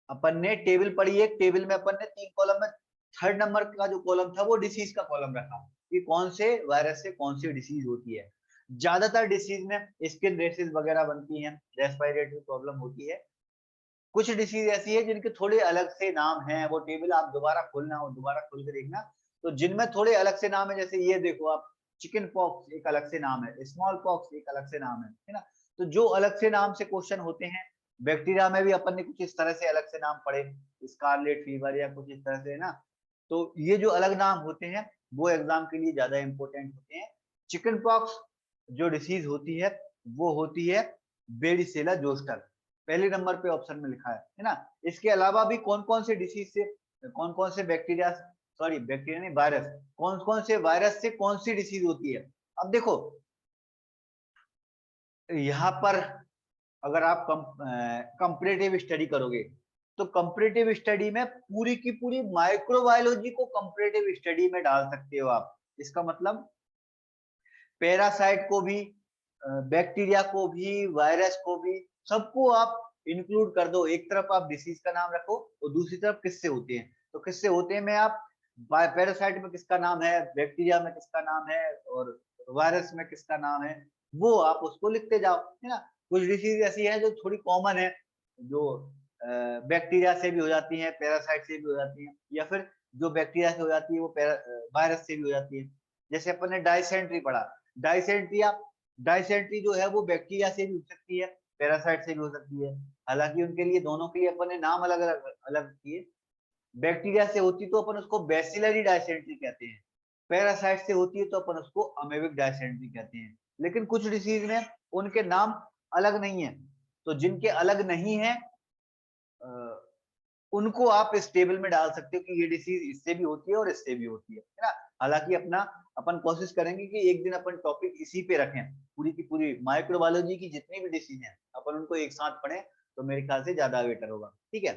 अपन ने टेबल पढ़ी है, टेबल में अपन ने 3 कॉलम में 3rd नंबर का जो कॉलम था वो डिसीज का कॉलम रखा कि कौन से वायरस से कौन सी डिसीज होती है। ज्यादातर डिसीज में स्किन रेसेस वगैरह बनती हैं, रेस्पिरेटरी प्रॉब्लम होती है। कुछ डिसीज ऐसी है जिनके थोड़े अलग से नाम हैं, वो टेबल आप दोबारा खोलना और दोबारा खोल के देखना। तो जिनमें थोड़े अलग से नाम है, जैसे ये देखो आप, चिकन पॉक्स एक अलग से नाम है, स्मॉल पॉक्स एक अलग से नाम है ना। तो जो अलग से नाम से क्वेश्चन होते हैं, बैक्टीरिया में भी अपन ने कुछ इस तरह से अलग से नाम पढ़े, स्कारलेट फीवर या कुछ इस तरह से ना। तो ये जो अलग नाम होते हैं वो एग्जाम के लिए ज्यादा इंपॉर्टेंट होते हैं। चिकन पॉक्स जो डिसीज होती है वो होती है वेरिसेला जोस्टर, पहले नंबर पे ऑप्शन में लिखा है ना। इसके अलावा भी कौन कौन से डिसीज से, कौन कौन से बैक्टीरिया, सॉरी बैक्टीरिया नहीं वायरस, कौन कौन से वायरस से कौन सी डिसीज होती है। अब देखो यहाँ पर अगर आप कंपैरेटिव स्टडी करोगे, तो कंपैरेटिव स्टडी में पूरी की पूरी माइक्रोबायोलॉजी को कंपैरेटिव स्टडी में डाल सकते हो आप। इसका मतलब पैरासाइट को भी, बैक्टीरिया को भी, वायरस को भी, सबको आप इंक्लूड कर दो। एक तरफ आप डिसीज का नाम रखो और दूसरी तरफ किससे होते हैं। तो किससे होते हैं में आप पैरासाइट में किसका नाम है, बैक्टीरिया में किसका नाम है, और वायरस में किसका नाम है, वो आप उसको लिखते जाओ, है ना। कुछ डिसीज ऐसी है जो थोड़ी कॉमन है, जो बैक्टीरिया से भी हो जाती है, पैरासाइट से भी हो जाती है, या फिर जो बैक्टीरिया से हो जाती है वो वायरस से भी हो जाती है। जैसे अपन ने डायसेंट्री पढ़ा, डायसेंट्री जो है वो बैक्टीरिया से भी हो सकती है, पैरासाइट से भी हो सकती है, हालांकि उनके लिए दोनों के लिए अपन ने नाम अलग अलग अलग किए। बैक्टीरिया से होती तो अपन उसको बैसिलरी डायसेंट्री कहते हैं, पैरासाइट से होती है तो अपन उसको अमेबिक डायसेंट्री कहते हैं। लेकिन कुछ डिसीज में उनके नाम अलग नहीं है, तो जिनके अलग नहीं है उनको आप इस टेबल में डाल सकते हो कि ये डिसीज इससे भी होती है और इससे भी होती है ना। हालांकि अपन कोशिश करेंगे कि एक दिन अपन टॉपिक इसी पे रखें, पूरी की पूरी माइक्रोबायोलॉजी की जितनी भी डिसीज हैं अपन उनको एक साथ पढ़ें, तो मेरे ख्याल से ज्यादा बेटर होगा। ठीक है,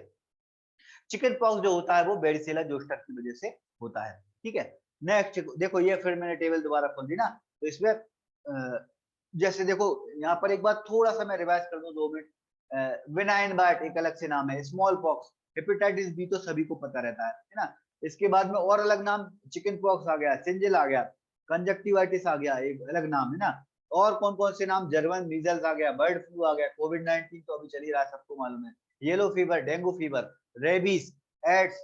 चिकन पॉक्स जो होता है वो बेरिसेला जोस्टर की वजह से होता है। ठीक है, नेक्स्ट देखो, ये फिर मैंने टेबल दोबारा खोल दी ना, तो इसमें जैसे देखो यहाँ पर एक बार थोड़ा सा मैं रिवाइज कर दूं 2 मिनट। विनाइन बाइट एक अलग से नाम है, स्मॉल पॉक्स, हेपेटाइटिस बी तो सभी को पता रहता है ना। इसके बाद में और अलग नाम चिकन पॉक्स आ गया, सिंजिल आ गया, कंजक्टिवाइटिस आ गया, एक अलग नाम है ना। और कौन कौन से नाम, जर्मन मीजल्स आ गया, बर्ड फ्लू आ गया, कोविड-19 तो अभी चल ही रहा है, सबको मालूम है, yellow fever, dengue fever, rabies, AIDS,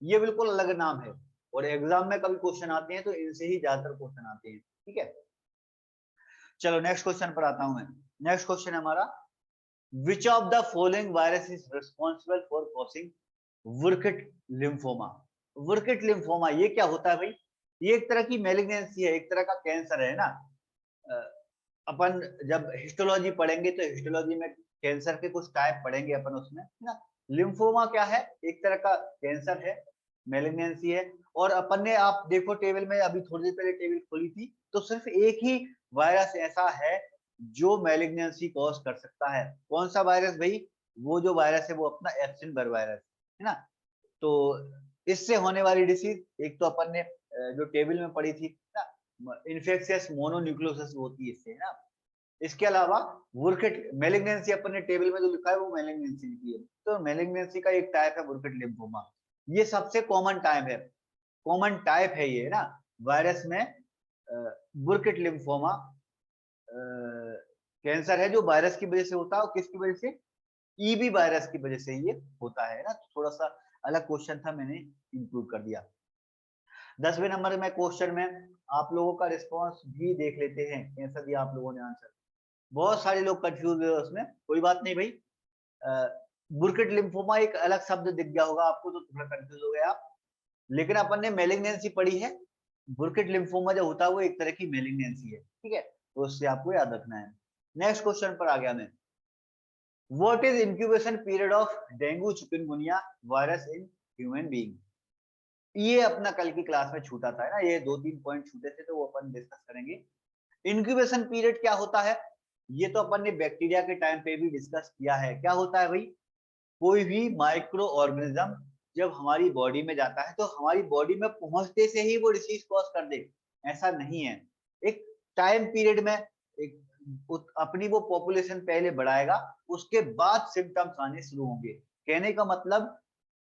ये बिल्कुल अलग नाम है और एग्जाम में कभी क्वेश्चन आते हैं तो इनसे ही ज्यादातर क्वेश्चन आते हैं। ठीक है, चलो नेक्स्ट क्वेश्चन पर आता हूं मैं। नेक्स्ट क्वेश्चन है हमारा, which of the following virus is responsible for causing Burkitt lymphoma. Burkitt lymphoma ये क्या होता है भाई? ये एक तरह की मेलिग्नेंसी है, एक तरह का कैंसर है ना। अपन जब हिस्टोलॉजी पढ़ेंगे तो हिस्टोलॉजी में कैंसर के कुछ टाइप पढ़ेंगे अपन उसमें ना। लिम्फोमा क्या है? एक तरह का कैंसर है, मेलिग्नेंसी है। और अपन ने, आप देखो टेबल में, अभी थोड़ी देर पहले टेबल खोली थी, तो सिर्फ एक ही वायरस ऐसा है जो मेलिग्नेंसी कॉज कर सकता है। कौन सा वायरस भाई? वो जो वायरस है वो अपना एप्सिन बर्ग वायरस है ना। तो इससे होने वाली डिसीज एक तो अपन ने जो टेबल में पढ़ी थी ना, इन्फेक्शियस मोनोन्यूक्लियोसिस होती है इससे ना। इसके अलावा बुर्किट मेलिग्नेंसी अपन ने टेबल में जो लिखा है वो मेलिग्नेंसी लिखी है, तो मेलिग्नेंसी का एक टाइप है बुर्किट लिम्फोमा। ये सबसे कॉमन टाइप है, कॉमन टाइप है ये ना वायरस में। बुर्किट लिम्फोमा कैंसर है जो वायरस की वजह से होता है, और किसकी वजह से? ईबी वायरस की वजह से ये होता है ना। थोड़ा सा अलग क्वेश्चन था, मैंने इंक्लूड कर दिया। 10वें नंबर में क्वेश्चन में आप लोगों का रिस्पॉन्स भी देख लेते हैं, कैसा दिया आप लोगों ने आंसर। बहुत सारे लोग कंफ्यूज हुए उसमें, कोई बात नहीं भाई। बुर्किट लिम्फोमा एक अलग शब्द दिख गया होगा आपको तो थोड़ा कंफ्यूज हो गए आप, लेकिन अपन ने मेलिग्नेंसी पढ़ी है। बुर्किट लिम्फोमा जो होता है वो एक तरह की मेलिग्नेंसी है। ठीक है, तो उससे आपको याद रखना है। नेक्स्ट क्वेश्चन पर आ गया मैं। What is incubation period of dengue chikungunya virus in human being. ये अपना कल की क्लास में छूटा था ना, ये 2-3 पॉइंट छूटे थे, तो वो अपन डिस्कस करेंगे। इंक्यूबेशन पीरियड क्या होता है? ये तो अपन ने बैक्टीरिया के टाइम पे भी डिस्कस किया है। क्या होता है भाई? कोई भी माइक्रो ऑर्गेनिज्म जब हमारी बॉडी में जाता है तो हमारी बॉडी में पहुंचते से ही वो डिसीज कॉज कर दे, ऐसा नहीं है। एक टाइम पीरियड में एक अपनी वो पॉपुलेशन पहले बढ़ाएगा, उसके बाद सिम्टम्स आने शुरू होंगे। कहने का मतलब,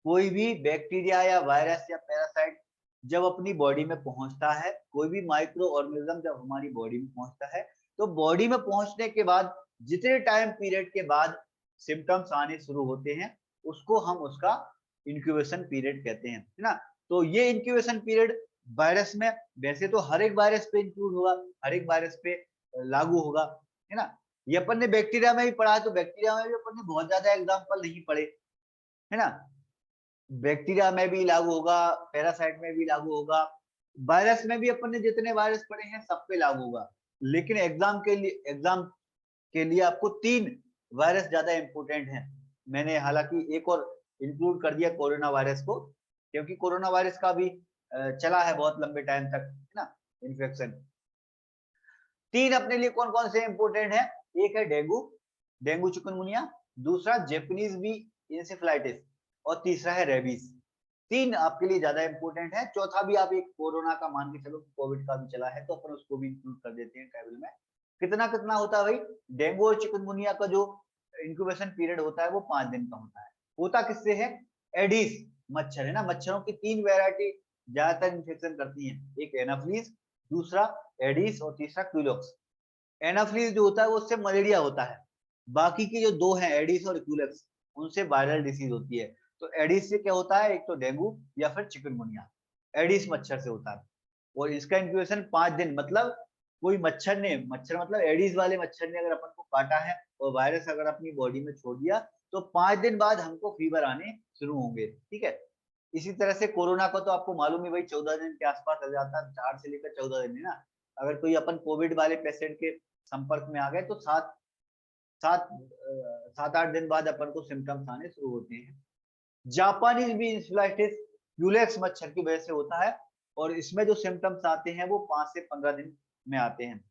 कोई भी बैक्टीरिया या वायरस या पैरासाइट जब अपनी बॉडी में पहुंचता है, कोई भी माइक्रो ऑर्गेनिज्म जब हमारी बॉडी में पहुंचता है, तो बॉडी में पहुंचने के बाद जितने टाइम पीरियड के बाद सिम्टम्स आने शुरू होते हैं, उसको हम उसका इंक्यूबेशन पीरियड कहते हैं, है ना। तो ये इंक्यूबेशन पीरियड वायरस में वैसे तो हर एक वायरस पे इंक्लूड होगा, हर एक वायरस पे लागू होगा, है ना। ये अपन ने बैक्टीरिया में भी पढ़ा है, तो बैक्टीरिया में भी अपन ने बहुत ज्यादा एग्जाम्पल नहीं पढ़े, है ना। बैक्टीरिया में भी लागू होगा, पैरासाइट में भी लागू होगा, वायरस में भी अपन ने जितने वायरस पढ़े हैं सब पे लागू होगा। लेकिन एग्जाम के लिए आपको 3 वायरस ज्यादा इंपॉर्टेंट हैं। मैंने हालांकि एक और इंक्लूड कर दिया, कोरोना वायरस को, क्योंकि कोरोना वायरस का भी चला है बहुत लंबे टाइम तक, है ना, इन्फेक्शन। 3 अपने लिए कौन कौन से इंपॉर्टेंट है? एक है डेंगू, डेंगू चिकनगुनिया, दूसरा जेपनीज बी इंसेफ्लाइटिस, और तीसरा है रेबीज। 3 आपके लिए ज्यादा इंपॉर्टेंट है। चौथा भी आप एक कोरोना का मान के चलो, कोविड का भी चला है, तो अपन उसको भी इंक्लूड कर देते हैं टेबल में। कितना कितना होता है भाई? डेंगू और चिकनगुनिया का जो इंक्यूबेशन पीरियड होता है वो 5 दिन का होता है। होता किससे है? एडिस मच्छर, है ना। मच्छरों की 3 वैरायटी ज्यादातर इन्फेक्शन करती हैं, एक एनाफ्लीज, दूसरा एडिस, और तीसरा क्यूलोक्स। एनाफ्लीज जो होता है वो उससे मलेरिया होता है, बाकी की जो 2 हैं एडिस और क्यूलेक्स, उनसे वायरल डिसीज होती है। तो एडिस से क्या होता है? एक तो डेंगू या फिर चिकनगुनिया, एडिस मच्छर से होता है। और इसका इंक्यूबेशन 5 दिन, मतलब कोई मच्छर ने, मच्छर मतलब एडीज वाले मच्छर ने अगर अपन को काटा है और वायरस अगर अपनी बॉडी में छोड़ दिया तो 5 दिन बाद हमको फीवर आने शुरू होंगे, ठीक है। इसी तरह से कोरोना को तो आपको मालूम है भाई 14 दिन के आसपास लग जाता है, 4 से लेकर 14 दिन है ना। अगर कोई अपन कोविड वाले पेशेंट के संपर्क में आ गए तो 7-8 दिन बाद अपन को सिम्टम्स आने शुरू होते हैं। जापानीज भी इंसेफेलाइटिस क्यूलेक्स मच्छर की वजह से होता है और इसमें जो सिम्टम्स आते हैं वो 5 से 15 दिन में आते हैं।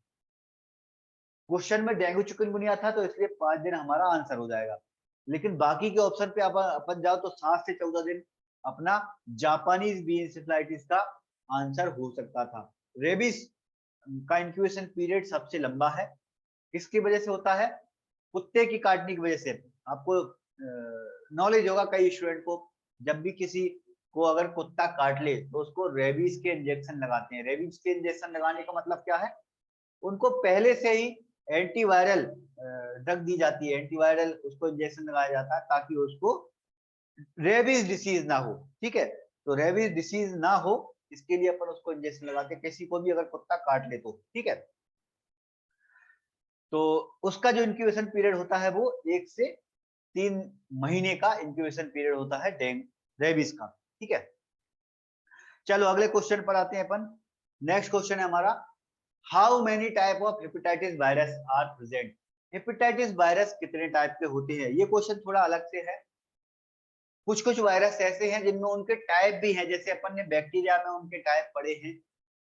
क्वेश्चन में डेंगू चिकनगुनिया था तो इसलिए 5 दिन हमारा आंसर हो जाएगा, लेकिन बाकी के ऑप्शन पे अपन जाओ तो 7 से 14 दिन अपना जापानीज बी इंसेफेलाइटिस का आंसर हो सकता था। रेबीज का इंक्यूबेशन पीरियड सबसे लंबा है, किसकी वजह से होता है? कुत्ते की काटने की वजह से। आपको नॉलेज होगा कई स्टूडेंट को, जब भी किसी को अगर कुत्ता काट ले तो उसको रेबीज के इंजेक्शन लगाते हैं। रेबीज के इंजेक्शन लगाने का मतलब क्या है? उनको पहले से ही एंटीवायरल ड्रग दी जाती है, एंटीवायरल उसको इंजेक्शन लगाया जाता है ताकि उसको रेबीज डिसीज ना हो, ठीक है। तो रेबीज डिसीज ना हो इसके लिए अपन उसको इंजेक्शन लगाते हैं, किसी को भी अगर कुत्ता काट ले तो, ठीक है। तो उसका जो इंक्यूबेशन पीरियड होता है वो 1 से 3 महीने का इंक्यूबेशन पीरियड होता है रेबीज का, ठीक है। चलो अगले क्वेश्चन पर आते हैं अपन। नेक्स्ट क्वेश्चन है हमारा, how many type of hepatitis virus are present? Hepatitis virus कितने टाइप के होते हैं? ये क्वेश्चन थोड़ा अलग से है। कुछ कुछ वायरस ऐसे हैं जिनमें उनके टाइप भी हैं, जैसे अपन ने बैक्टीरिया में उनके टाइप पढ़े हैं,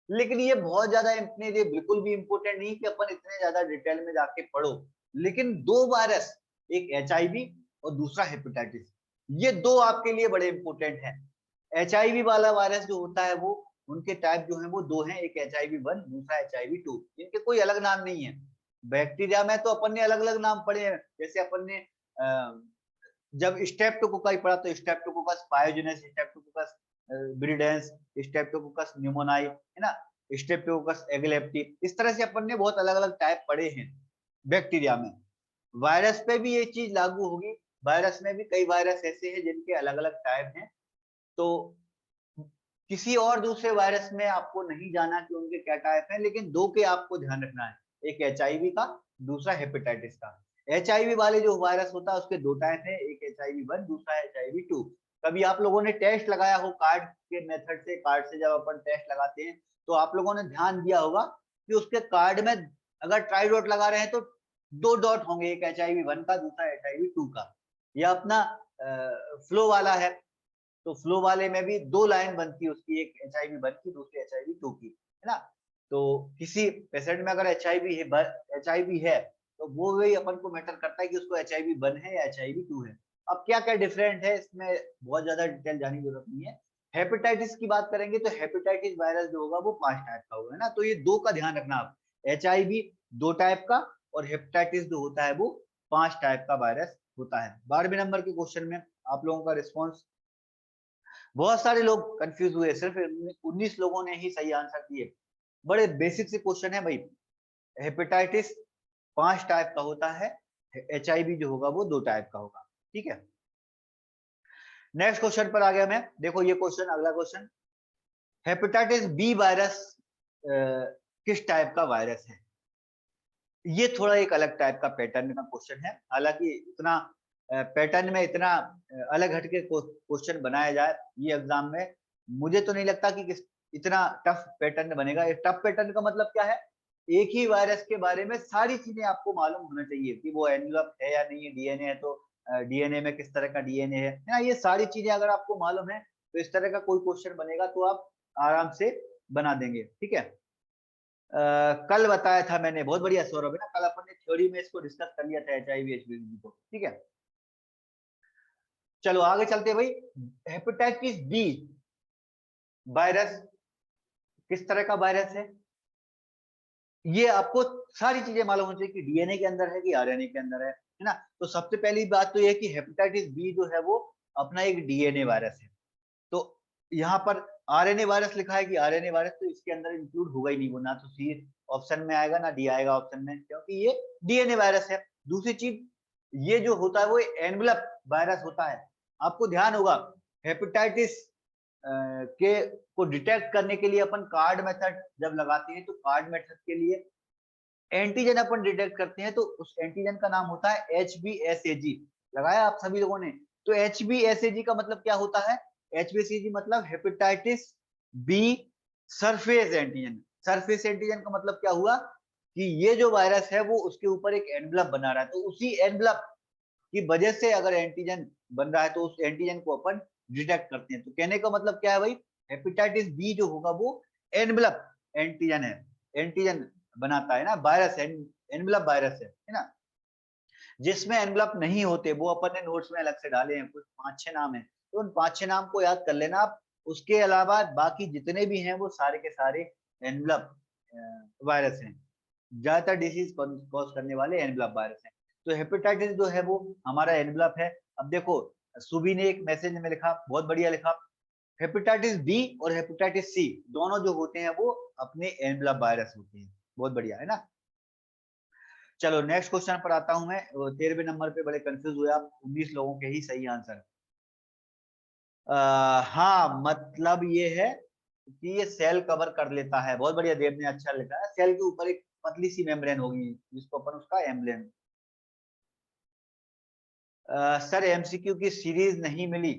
लेकिन ये बहुत ज्यादा अपने लिए बिल्कुल भी इंपॉर्टेंट नहीं कि अपन इतने ज्यादा डिटेल में जाके पढ़ो। लेकिन दो वायरस, एक एचआईवी और दूसरा हेपेटाइटिस, ये दो आपके लिए बड़े इंपॉर्टेंट हैं। एचआईवी वाला वायरस जो होता है वो, उनके टाइप जो है वो दो हैं, एक HIV-1 दूसरा HIV-2। इनके कोई अलग नाम नहीं है। बैक्टीरिया में तो अपन ने अलग अलग नाम पढ़े हैं, जैसे अपन ने जब स्ट्रेप्टोकोकाई पढ़ा तो Streptococcus पायोजेनस, Streptococcus viridans, Streptococcus pneumoniae, है ना, स्ट्रेप्टोकोकस एगलेप्टी। इस तरह से अपन ने बहुत अलग अलग टाइप पढ़े हैं बैक्टीरिया में। वायरस पे भी ये चीज लागू होगी। वायरस में भी कई वायरस ऐसे हैं जिनके अलग अलग टाइप हैं, तो किसी और दूसरे वायरस में आपको नहीं जाना कि उनके क्या टाइप हैं, लेकिन दो के आपको ध्यान रखना है, एक एचआईवी का, दूसरा हेपेटाइटिस का। एचआईवी वाले जो वायरस होता है उसके दो टाइप है, एक HIV-1 दूसरा HIV-2। कभी आप लोगों ने टेस्ट लगाया हो कार्ड के मेथड से, कार्ड से जब अपन टेस्ट लगाते हैं तो आप लोगों ने ध्यान दिया होगा कि उसके कार्ड में अगर ट्राई डॉट लगा रहे हैं तो दो डॉट होंगे, एक HIV-1 का दूसरा HIV-2 का। यह अपना फ्लो वाला है, तो फ्लो वाले में भी दो लाइन बनती है उसकी, एक HIV-1 की दूसरी HIV-2 की, है ना। तो किसी पेशेंट में अगर एचआईवी है तो वो वही अपन को मैटर करता है कि उसको HIV-1 है या HIV-2 है। अब क्या क्या डिफरेंट है इसमें बहुत ज्यादा डिटेल जाने की जरूरत नहीं है। हेपेटाइटिस की बात करेंगे तो हेपेटाइटिस वायरस जो होगा वो 5 टाइप का होगा, है ना। तो ये दो का ध्यान रखना आप, HIV 2 टाइप का और हेपेटाइटिस जो होता है वो 5 टाइप का वायरस होता है। 12वें नंबर के क्वेश्चन में आप लोगों का रिस्पॉन्स, बहुत सारे लोग कंफ्यूज हुए, सिर्फ 19 लोगों ने ही सही आंसर दिए। बड़े बेसिक से क्वेश्चन है भाई। हेपेटाइटिस 5 टाइप का होता है, HIV जो होगा वो 2 टाइप का होगा, ठीक है। नेक्स्ट क्वेश्चन पर आ गया मैं, देखो ये क्वेश्चन, अगला क्वेश्चन, हेपेटाइटिस बी वायरस किस टाइप का वायरस है? ये थोड़ा एक अलग टाइप का पैटर्न का क्वेश्चन है, हालांकि इतना पैटर्न में इतना अलग हटके क्वेश्चन बनाया जाए ये एग्जाम में, मुझे तो नहीं लगता कि इतना टफ पैटर्न बनेगा। टफ पैटर्न का मतलब क्या है? एक ही वायरस के बारे में सारी चीजें आपको मालूम होना चाहिए कि वो एनवेलप है या नहीं है, डीएनए है तो डीएनए में किस तरह का डीएनए है ना, ये सारी चीजें अगर आपको मालूम है तो इस तरह का कोई क्वेश्चन बनेगा तो आप आराम से बना देंगे, ठीक है। कल बताया था मैंने, बहुत बढ़िया सौरभ, है ना, कल अपन ने थ्योरी में इसको डिस्कस कर लिया था HIV HBV को, ठीक है। चलो आगे चलते हैं भाई। हेपेटाइटिस बी वायरस किस तरह का वायरस है? ये आपको सारी चीजें मालूम होनी चाहिए कि डीएनए के अंदर है कि आरएनए के अंदर है ना। तो सबसे पहली बात तो ये कि हेपेटाइटिस बी जो है वो अपना एक डीएनए वायरस है। तो यहाँ पर आरएनए वायरस लिखा है कि आरएनए वायरस, तो इसके अंदर इंक्लूड होगा ही नहीं वो, ना तो सी ऑप्शन में आएगा ना डी आएगा ऑप्शन में, क्योंकि ये डीएनए वायरस है। दूसरी चीज, ये जो होता है वो एनवेलप वायरस होता है। आपको ध्यान होगा हेपेटाइटिस के को डिटेक्ट करने के लिए अपन कार्ड मेथड जब लगाते हैं तो कार्ड मेथड के लिए एंटीजन अपन डिटेक्ट करते हैं तो उस एंटीजन का नाम होता है HBsAg। लगाया आप सभी लोगों ने? तो HBsAg का मतलब क्या होता है? HBsAg मतलब hepatitis B surface antigen. Surface antigen का मतलब क्या हुआ कि ये जो वायरस है वो उसके ऊपर एक एनवलप बना रहा है, तो उसी एनवलप की वजह से अगर एंटीजन बन रहा है तो उस एंटीजन को अपन डिटेक्ट करते हैं। तो कहने का मतलब क्या है भाई, हेपेटाइटिस बी जो होगा वो एनवलप एंटीजन है, एंटीजन बनाता है ना, वायरस है, एनवलप वायरस है ना। जिसमें एनवलप नहीं होते वो अपन ने नोट्स में अलग से डाले हैं, कुछ 5-6 नाम है, तो उन 5-6 नाम को याद कर लेना आप। उसके अलावा बाकी जितने भी हैं वो सारे के सारे एनवलप वायरस हैं, ज्यादातर डिसीज कॉज करने वाले एनवलप वायरस हैं। तो हेपेटाइटिस जो है वो हमारा एनवलप है। अब देखो सुबी ने एक मैसेज में लिखा, बहुत बढ़िया लिखा, हेपेटाइटिस बी और हेपेटाइटिस सी दोनों जो होते हैं वो अपने एनवलप वायरस होते हैं। बहुत बढ़िया है ना। चलो नेक्स्ट क्वेश्चन पर आता हूं मैं। 13वें नंबर पे बड़े कंफ्यूज हुए आप, 19 लोगों के ही सही आंसर। हाँ मतलब ये है कि ये सेल कवर कर लेता है। बहुत बढ़िया देव ने अच्छा लिखा है, सेल के ऊपर एक पतली सी मेम्ब्रेन होगी जिसको अपन उसका एम्ब्लेम। सर एमसीक्यू की सीरीज नहीं मिली,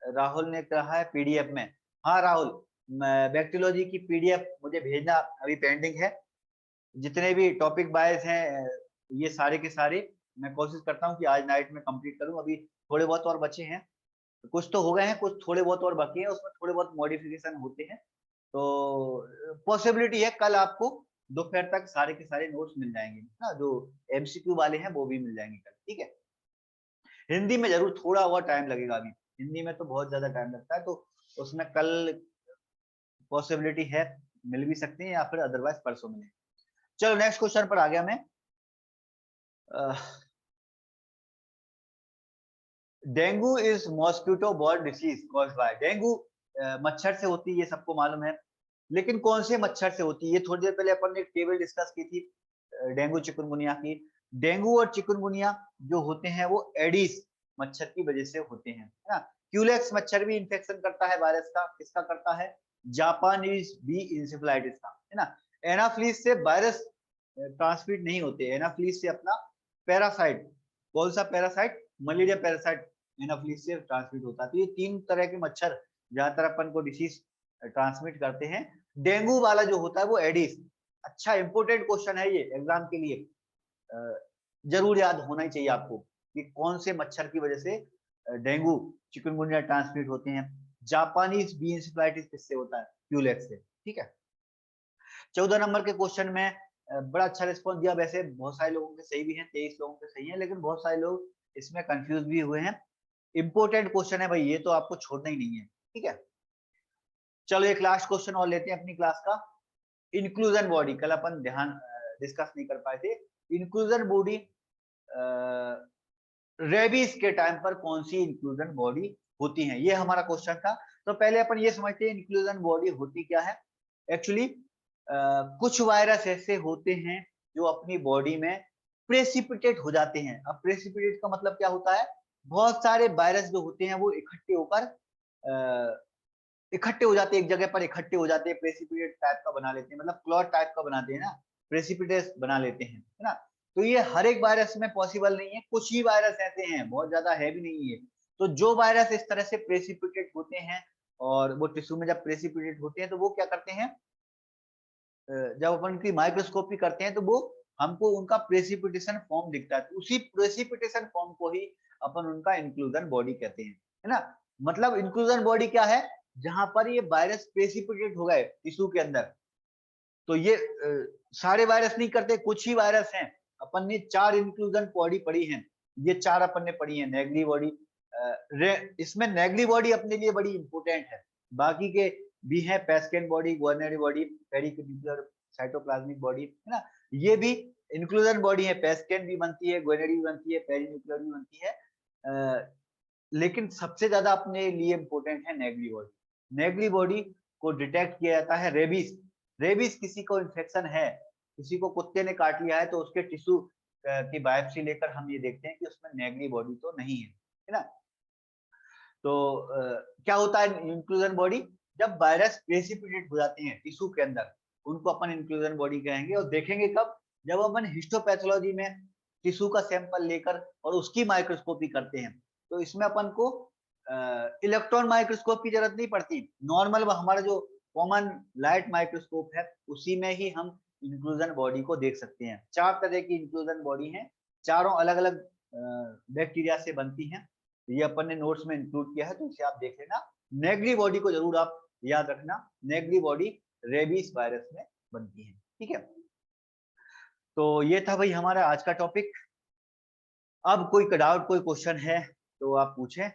राहुल ने कहा है पीडीएफ में। हाँ राहुल, बैक्टीरियोलॉजी की पीडीएफ मुझे भेजना, अभी पेंडिंग है। जितने भी टॉपिक बायस हैं ये सारे के सारे मैं कोशिश करता हूँ कि आज नाइट में कंप्लीट करूँ। अभी थोड़े बहुत और बचे हैं, कुछ तो हो गए हैं, कुछ थोड़े बहुत और बाकी हैं, उसमें थोड़े बहुत मॉडिफिकेशन होते हैं। तो पॉसिबिलिटी है कल आपको दोपहर तक सारे के सारे नोट्स मिल जाएंगे ना, जो एमसीक्यू वाले हैं वो भी मिल जाएंगे कल, ठीक है। हिंदी में जरूर थोड़ा और टाइम लगेगा, अभी हिंदी में तो बहुत ज्यादा टाइम लगता है, तो उसमें कल पॉसिबिलिटी है मिल भी सकते हैं या फिर अदरवाइज परसों मिले। चलो नेक्स्ट क्वेश्चन पर आ गया मैं। Dengue is mosquito borne disease caused by. Dengue मच्छर से होती है ये सबको मालूम है, लेकिन कौन से मच्छर से होती है? ये थोड़ी देर पहले अपन ने एक टेबल डिस्कस की थी डेंगू चिकनगुनिया की। डेंगू और चिकनगुनिया जो होते हैं वो एडिस मच्छर की वजह से होते हैं, है ना। क्यूलेक्स मच्छर भी इन्फेक्शन करता है वायरस का, किसका करता है? जापानीज बी इंसेफ्लाइटिस का, है ना। एनाफ्लीज से वायरस ट्रांसमिट नहीं होते, एनाफ्लीज से अपना पैरासाइट, कौन सा पैरासाइट? मलेरिया पैरासाइट एनाफ्लीज से ट्रांसमिट होता है। तो ये 3 तरह के मच्छर ज्यादातर अपन को डिसीज ट्रांसमिट करते हैं। डेंगू वाला जो होता है वो एडिस। अच्छा इंपोर्टेंट क्वेश्चन है ये एग्जाम के लिए, जरूर याद होना ही चाहिए आपको कि कौन से मच्छर की वजह से डेंगू चिकनगुनिया ट्रांसमिट होते हैं। जापानीज बी इंसेफ्लाइटिस किससे होता है? क्यूलेक्स से, ठीक है। 14 नंबर के क्वेश्चन में बड़ा अच्छा रिस्पॉन्स दिया, वैसे बहुत सारे लोगों के सही भी हैं, 23 लोगों के सही हैं, लेकिन बहुत सारे लोग इसमें कंफ्यूज भी हुए हैं। इंपोर्टेंट क्वेश्चन है भाई, ये तो आपको छोड़ना ही नहीं है, ठीक है। चलो एक लास्ट क्वेश्चन और लेते हैं अपनी क्लास का। इंक्लूजन बॉडी कल अपन ध्यान डिस्कस नहीं कर पाए थे। इंक्लूजन बॉडी रेबीज के टाइम पर कौन सी इंक्लूजन बॉडी होती है, ये हमारा क्वेश्चन था। तो पहले अपन ये समझते हैं इंक्लूजन बॉडी होती क्या है। एक्चुअली कुछ वायरस ऐसे होते हैं जो अपनी बॉडी में प्रेसिपिटेट हो जाते हैं। अब प्रेसिपिटेट का मतलब क्या होता है? बहुत सारे वायरस जो होते हैं वो इकट्ठे होकर इकट्ठे हो जाते हैं, एक जगह पर इकट्ठे हो जाते हैं, प्रेसिपिटेट टाइप का बना लेते हैं, मतलब क्लॉट टाइप का बनाते हैं ना, प्रेसिपिटेट बना लेते हैं, है ना। तो ये हर एक वायरस में पॉसिबल नहीं है, कुछ ही वायरस ऐसे हैं, बहुत ज्यादा है भी नहीं है। तो जो वायरस इस तरह से प्रेसिपिटेट होते हैं और वो टिश्यू में जब प्रेसिपिटेट होते हैं तो वो क्या करते हैं, जब अपन उनकी माइक्रोस्कोपी करते हैं तो वो हमको उनका प्रेसिपिटेशन फॉर्म दिखता है, तो उसी प्रेसिपिटेशन फॉर्म को ही अपन उनका इंक्लूजन बॉडी कहते हैं, है ना। मतलब इंक्लूजन बॉडी क्या है? जहां पर ये वायरस प्रेसिपिटेट हो गए टिश्यू के अंदर। तो ये सारे वायरस नहीं करते, कुछ ही वायरस हैं। अपन ने 4 इंक्लूजन बॉडी पढ़ी हैं, ये 4 अपन ने पढ़ी है। नेगली बॉडी, इसमें नेगली बॉडी अपने लिए बड़ी इंपॉर्टेंट है, बाकी के भी है Paschen body, Guarnieri body, perinuclear cytoplasmic body, है ना। ये भी इंक्लूजन बॉडी है, पैस्केन भी बनती है, ग्वार्नेरी भी बनती है, पेरिन्यूक्लियर भी बनती है। लेकिन सबसे ज्यादा अपने लिए इंपॉर्टेंट है नेगली बॉडी। नेगली बॉडी को डिटेक्ट किया जाता है रेबीज। रेबीज किसी को इन्फेक्शन है, किसी को कुत्ते ने काट लिया है तो उसके टिश्यू की बायोप्सी लेकर हम ये देखते हैं कि उसमें नेगली बॉडी तो नहीं है ना। तो क्या होता है इंक्लूजन बॉडी? जब वायरस प्रेसिपिटेट हो जाते हैं टिश्यू के अंदर, उनको अपन इंक्लूजन बॉडी कहेंगे। और देखेंगे कब? जब अपन हिस्टोपैथोलॉजी में टिश्यू का सैंपल लेकर और उसकी माइक्रोस्कोपी करते हैं, तो इसमें अपन को इलेक्ट्रॉन माइक्रोस्कोप की जरूरत नहीं पड़ती। नॉर्मल हमारा जो कॉमन लाइट माइक्रोस्कोप है उसी में ही हम इंक्लूजन बॉडी को देख सकते हैं। 4 तरह की इंक्लूजन बॉडी है, चारों अलग अलग बैक्टीरिया से बनती हैं। ये अपन ने नोट्स में इंक्लूड किया है, तो इसे आप देख लेना। नेगली बॉडी को जरूर आप याद रखना, नेगली बॉडी रेबीज वायरस में बनती है। ठीक है, तो ये था भाई हमारा आज का टॉपिक। अब कोई डाउट, कोई क्वेश्चन है तो आप पूछें,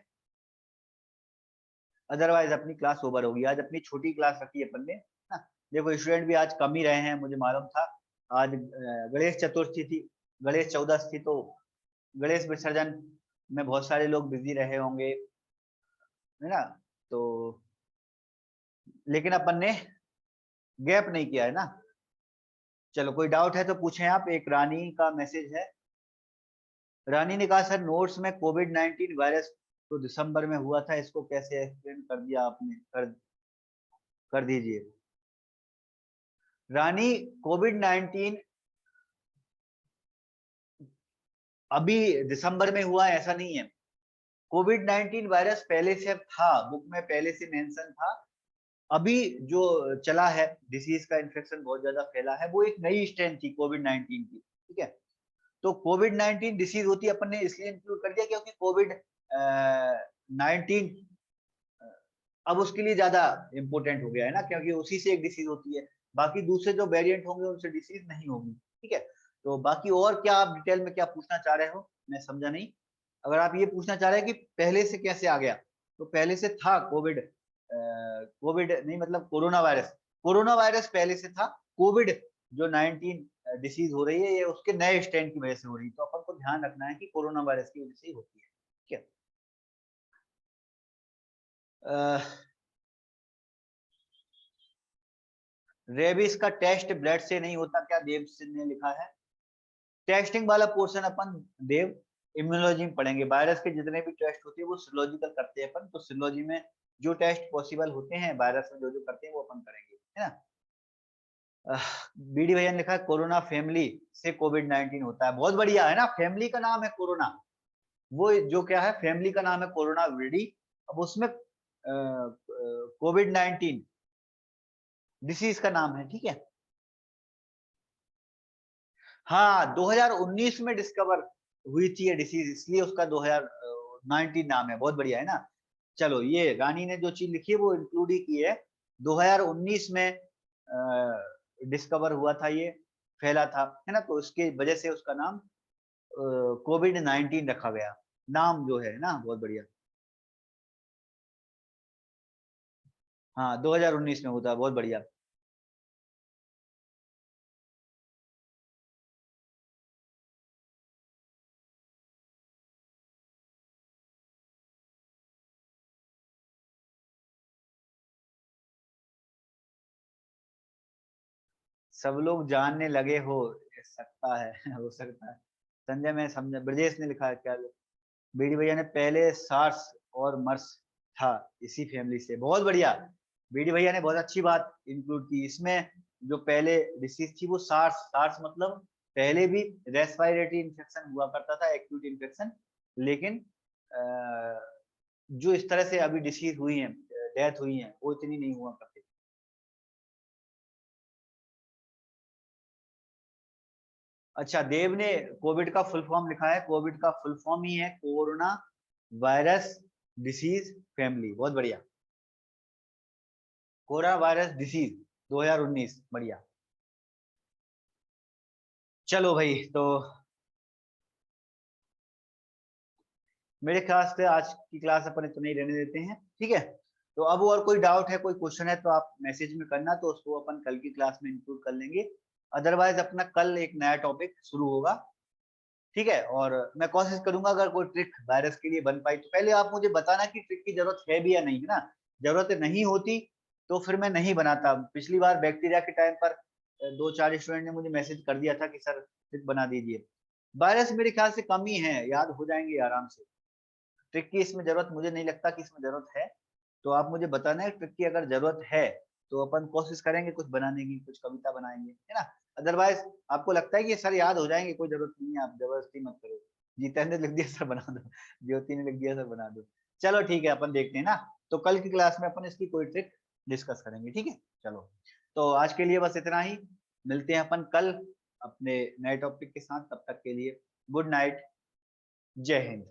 अदरवाइज अपनी क्लास ओवर होगी। आज अपनी छोटी क्लास रखी है अपन ने ना। देखो स्टूडेंट भी आज कम ही रहे हैं, मुझे मालूम था। आज गणेश चतुर्थी थी, गणेश चौदस थी, तो गणेश विसर्जन में बहुत सारे लोग बिजी रहे होंगे, है ना। तो लेकिन अपन ने गैप नहीं किया है ना। चलो कोई डाउट है तो पूछें आप। एक रानी का मैसेज है, रानी ने कहा सर नोट्स में कोविड-19 वायरस तो दिसंबर में हुआ था, इसको कैसे एक्सप्लेन कर दिया आपने, कर दीजिए। रानी, कोविड-19 अभी दिसंबर में हुआ ऐसा नहीं है। कोविड-19 वायरस पहले से था, बुक में पहले से मेंशन था। अभी जो चला है डिसीज का, इन्फेक्शन बहुत ज्यादा फैला है, वो एक नई स्ट्रेन थी कोविड-19 की। ठीक है, तो कोविड-19 डिसीज होती है, अपन ने इसलिए इंक्लूड कर दिया क्योंकि कोविड-19 अब उसके लिए ज्यादा इंपॉर्टेंट हो गया है ना, क्योंकि उसी से एक डिसीज होती है। बाकी दूसरे जो वेरिएंट होंगे उनसे डिसीज नहीं होगी। ठीक है, तो बाकी और क्या आप डिटेल में क्या पूछना चाह रहे हो, मैं समझा नहीं। अगर आप ये पूछना चाह रहे हैं कि पहले से कैसे आ गया, तो पहले से था कोविड नहीं, मतलब कोरोना वायरस। कोरोना वायरस पहले से था। कोविड जो 19 डिसीज हो रही है, ये उसके नए स्ट्रेन की वजह से हो रही है। तो अपन को ध्यान रखना है कि कोरोना वायरस की वजह से ही होती है। ठीक है, रेबिस का टेस्ट ब्लड से नहीं होता क्या, देव सिंह ने लिखा है। टेस्टिंग वाला पोर्शन अपन देव इम्यूनोलॉजी में पढ़ेंगे। वायरस के जितने भी टेस्ट होते हैं वो सीरोलॉजिकल करते हैं अपन, तो सीरोलॉजी में जो टेस्ट पॉसिबल होते हैं वायरस में जो जो करते हैं वो अपन करेंगे, है ना। बीडी भैया ने लिखा है कोरोना फैमिली से कोविड-19 होता है। बहुत बढ़िया है ना, फैमिली का नाम है कोरोना। वो जो क्या है, फैमिली का नाम है कोरोना विरिडी। अब उसमें कोविड-19 डिसीज का नाम है। ठीक है, हाँ 2019 में डिस्कवर हुई थी ये डिसीज, इसलिए उसका 2019 नाम है। बहुत बढ़िया है ना। चलो ये रानी ने जो चीज लिखी है वो इंक्लूड ही की है। 2019 में डिस्कवर हुआ था, ये फैला था, है ना, तो उसकी वजह से उसका नाम कोविड-19 रखा गया। नाम जो है ना, बहुत बढ़िया। हाँ 2019 में होता है, बहुत बढ़िया। सब लोग जानने लगे हो सकता है हो सकता है। संजय में समझा, ब्रजेश ने लिखा है क्या, बीडी भैया ने पहले सार्स और मर्स था इसी फैमिली से। बहुत बढ़िया, बीडी भैया ने बहुत अच्छी बात इंक्लूड की इसमें। जो पहले डिसीज थी वो सार्स, सार्स मतलब पहले भी रेस्पिरेटरी इन्फेक्शन हुआ करता था, एक्यूट इन्फेक्शन। लेकिन जो इस तरह से अभी डिसीज हुई है, डेथ हुई है, वो इतनी नहीं हुआ करती। अच्छा, देव ने कोविड का फुल फॉर्म लिखा है। कोविड का फुल फॉर्म ही है कोरोना वायरस डिसीज फैमिली। बहुत बढ़िया, कोरोना वायरस डिसीज 2019। बढ़िया। चलो भाई, तो मेरे ख्याल से आज की क्लास अपन इतना ही रहने देते हैं। ठीक है, तो अब और कोई डाउट है, कोई क्वेश्चन है तो आप मैसेज में करना, तो उसको अपन कल की क्लास में इंक्लूड कर लेंगे। अदरवाइज अपना कल एक नया टॉपिक शुरू होगा। ठीक है, और मैं कोशिश करूंगा अगर कोई ट्रिक वायरस के लिए बन पाई तो पहले आप मुझे बताना कि ट्रिक की जरूरत है भी या नहीं, है ना। जरूरत नहीं होती तो फिर मैं नहीं बनाता। पिछली बार बैक्टीरिया के टाइम पर 2-4 स्टूडेंट ने मुझे मैसेज कर दिया था कि सर ट्रिक बना दीजिए। वायरस मेरे ख्याल से कम ही है, याद हो जाएंगे आराम से। ट्रिक की इसमें जरूरत मुझे नहीं लगता कि इसमें जरूरत है। तो आप मुझे बताना है ट्रिक की अगर जरूरत है तो अपन कोशिश करेंगे कुछ बनाने की, कुछ कविता बनाएंगे, है ना। अदरवाइज आपको लगता है कि सर याद हो जाएंगे, कोई जरूरत नहीं है, आप जबरदस्ती मत करो। जीतन ने लिख दिया सर बना दो, ज्योति ने लिख दिया सर बना दो। चलो ठीक है, अपन देखते हैं ना, तो कल की क्लास में अपन इसकी कोई ट्रिक डिस्कस करेंगे, ठीक है। चलो, तो आज के लिए बस इतना ही, मिलते हैं अपन कल अपने नए टॉपिक के साथ, तब तक के लिए गुड नाइट, जय हिंद।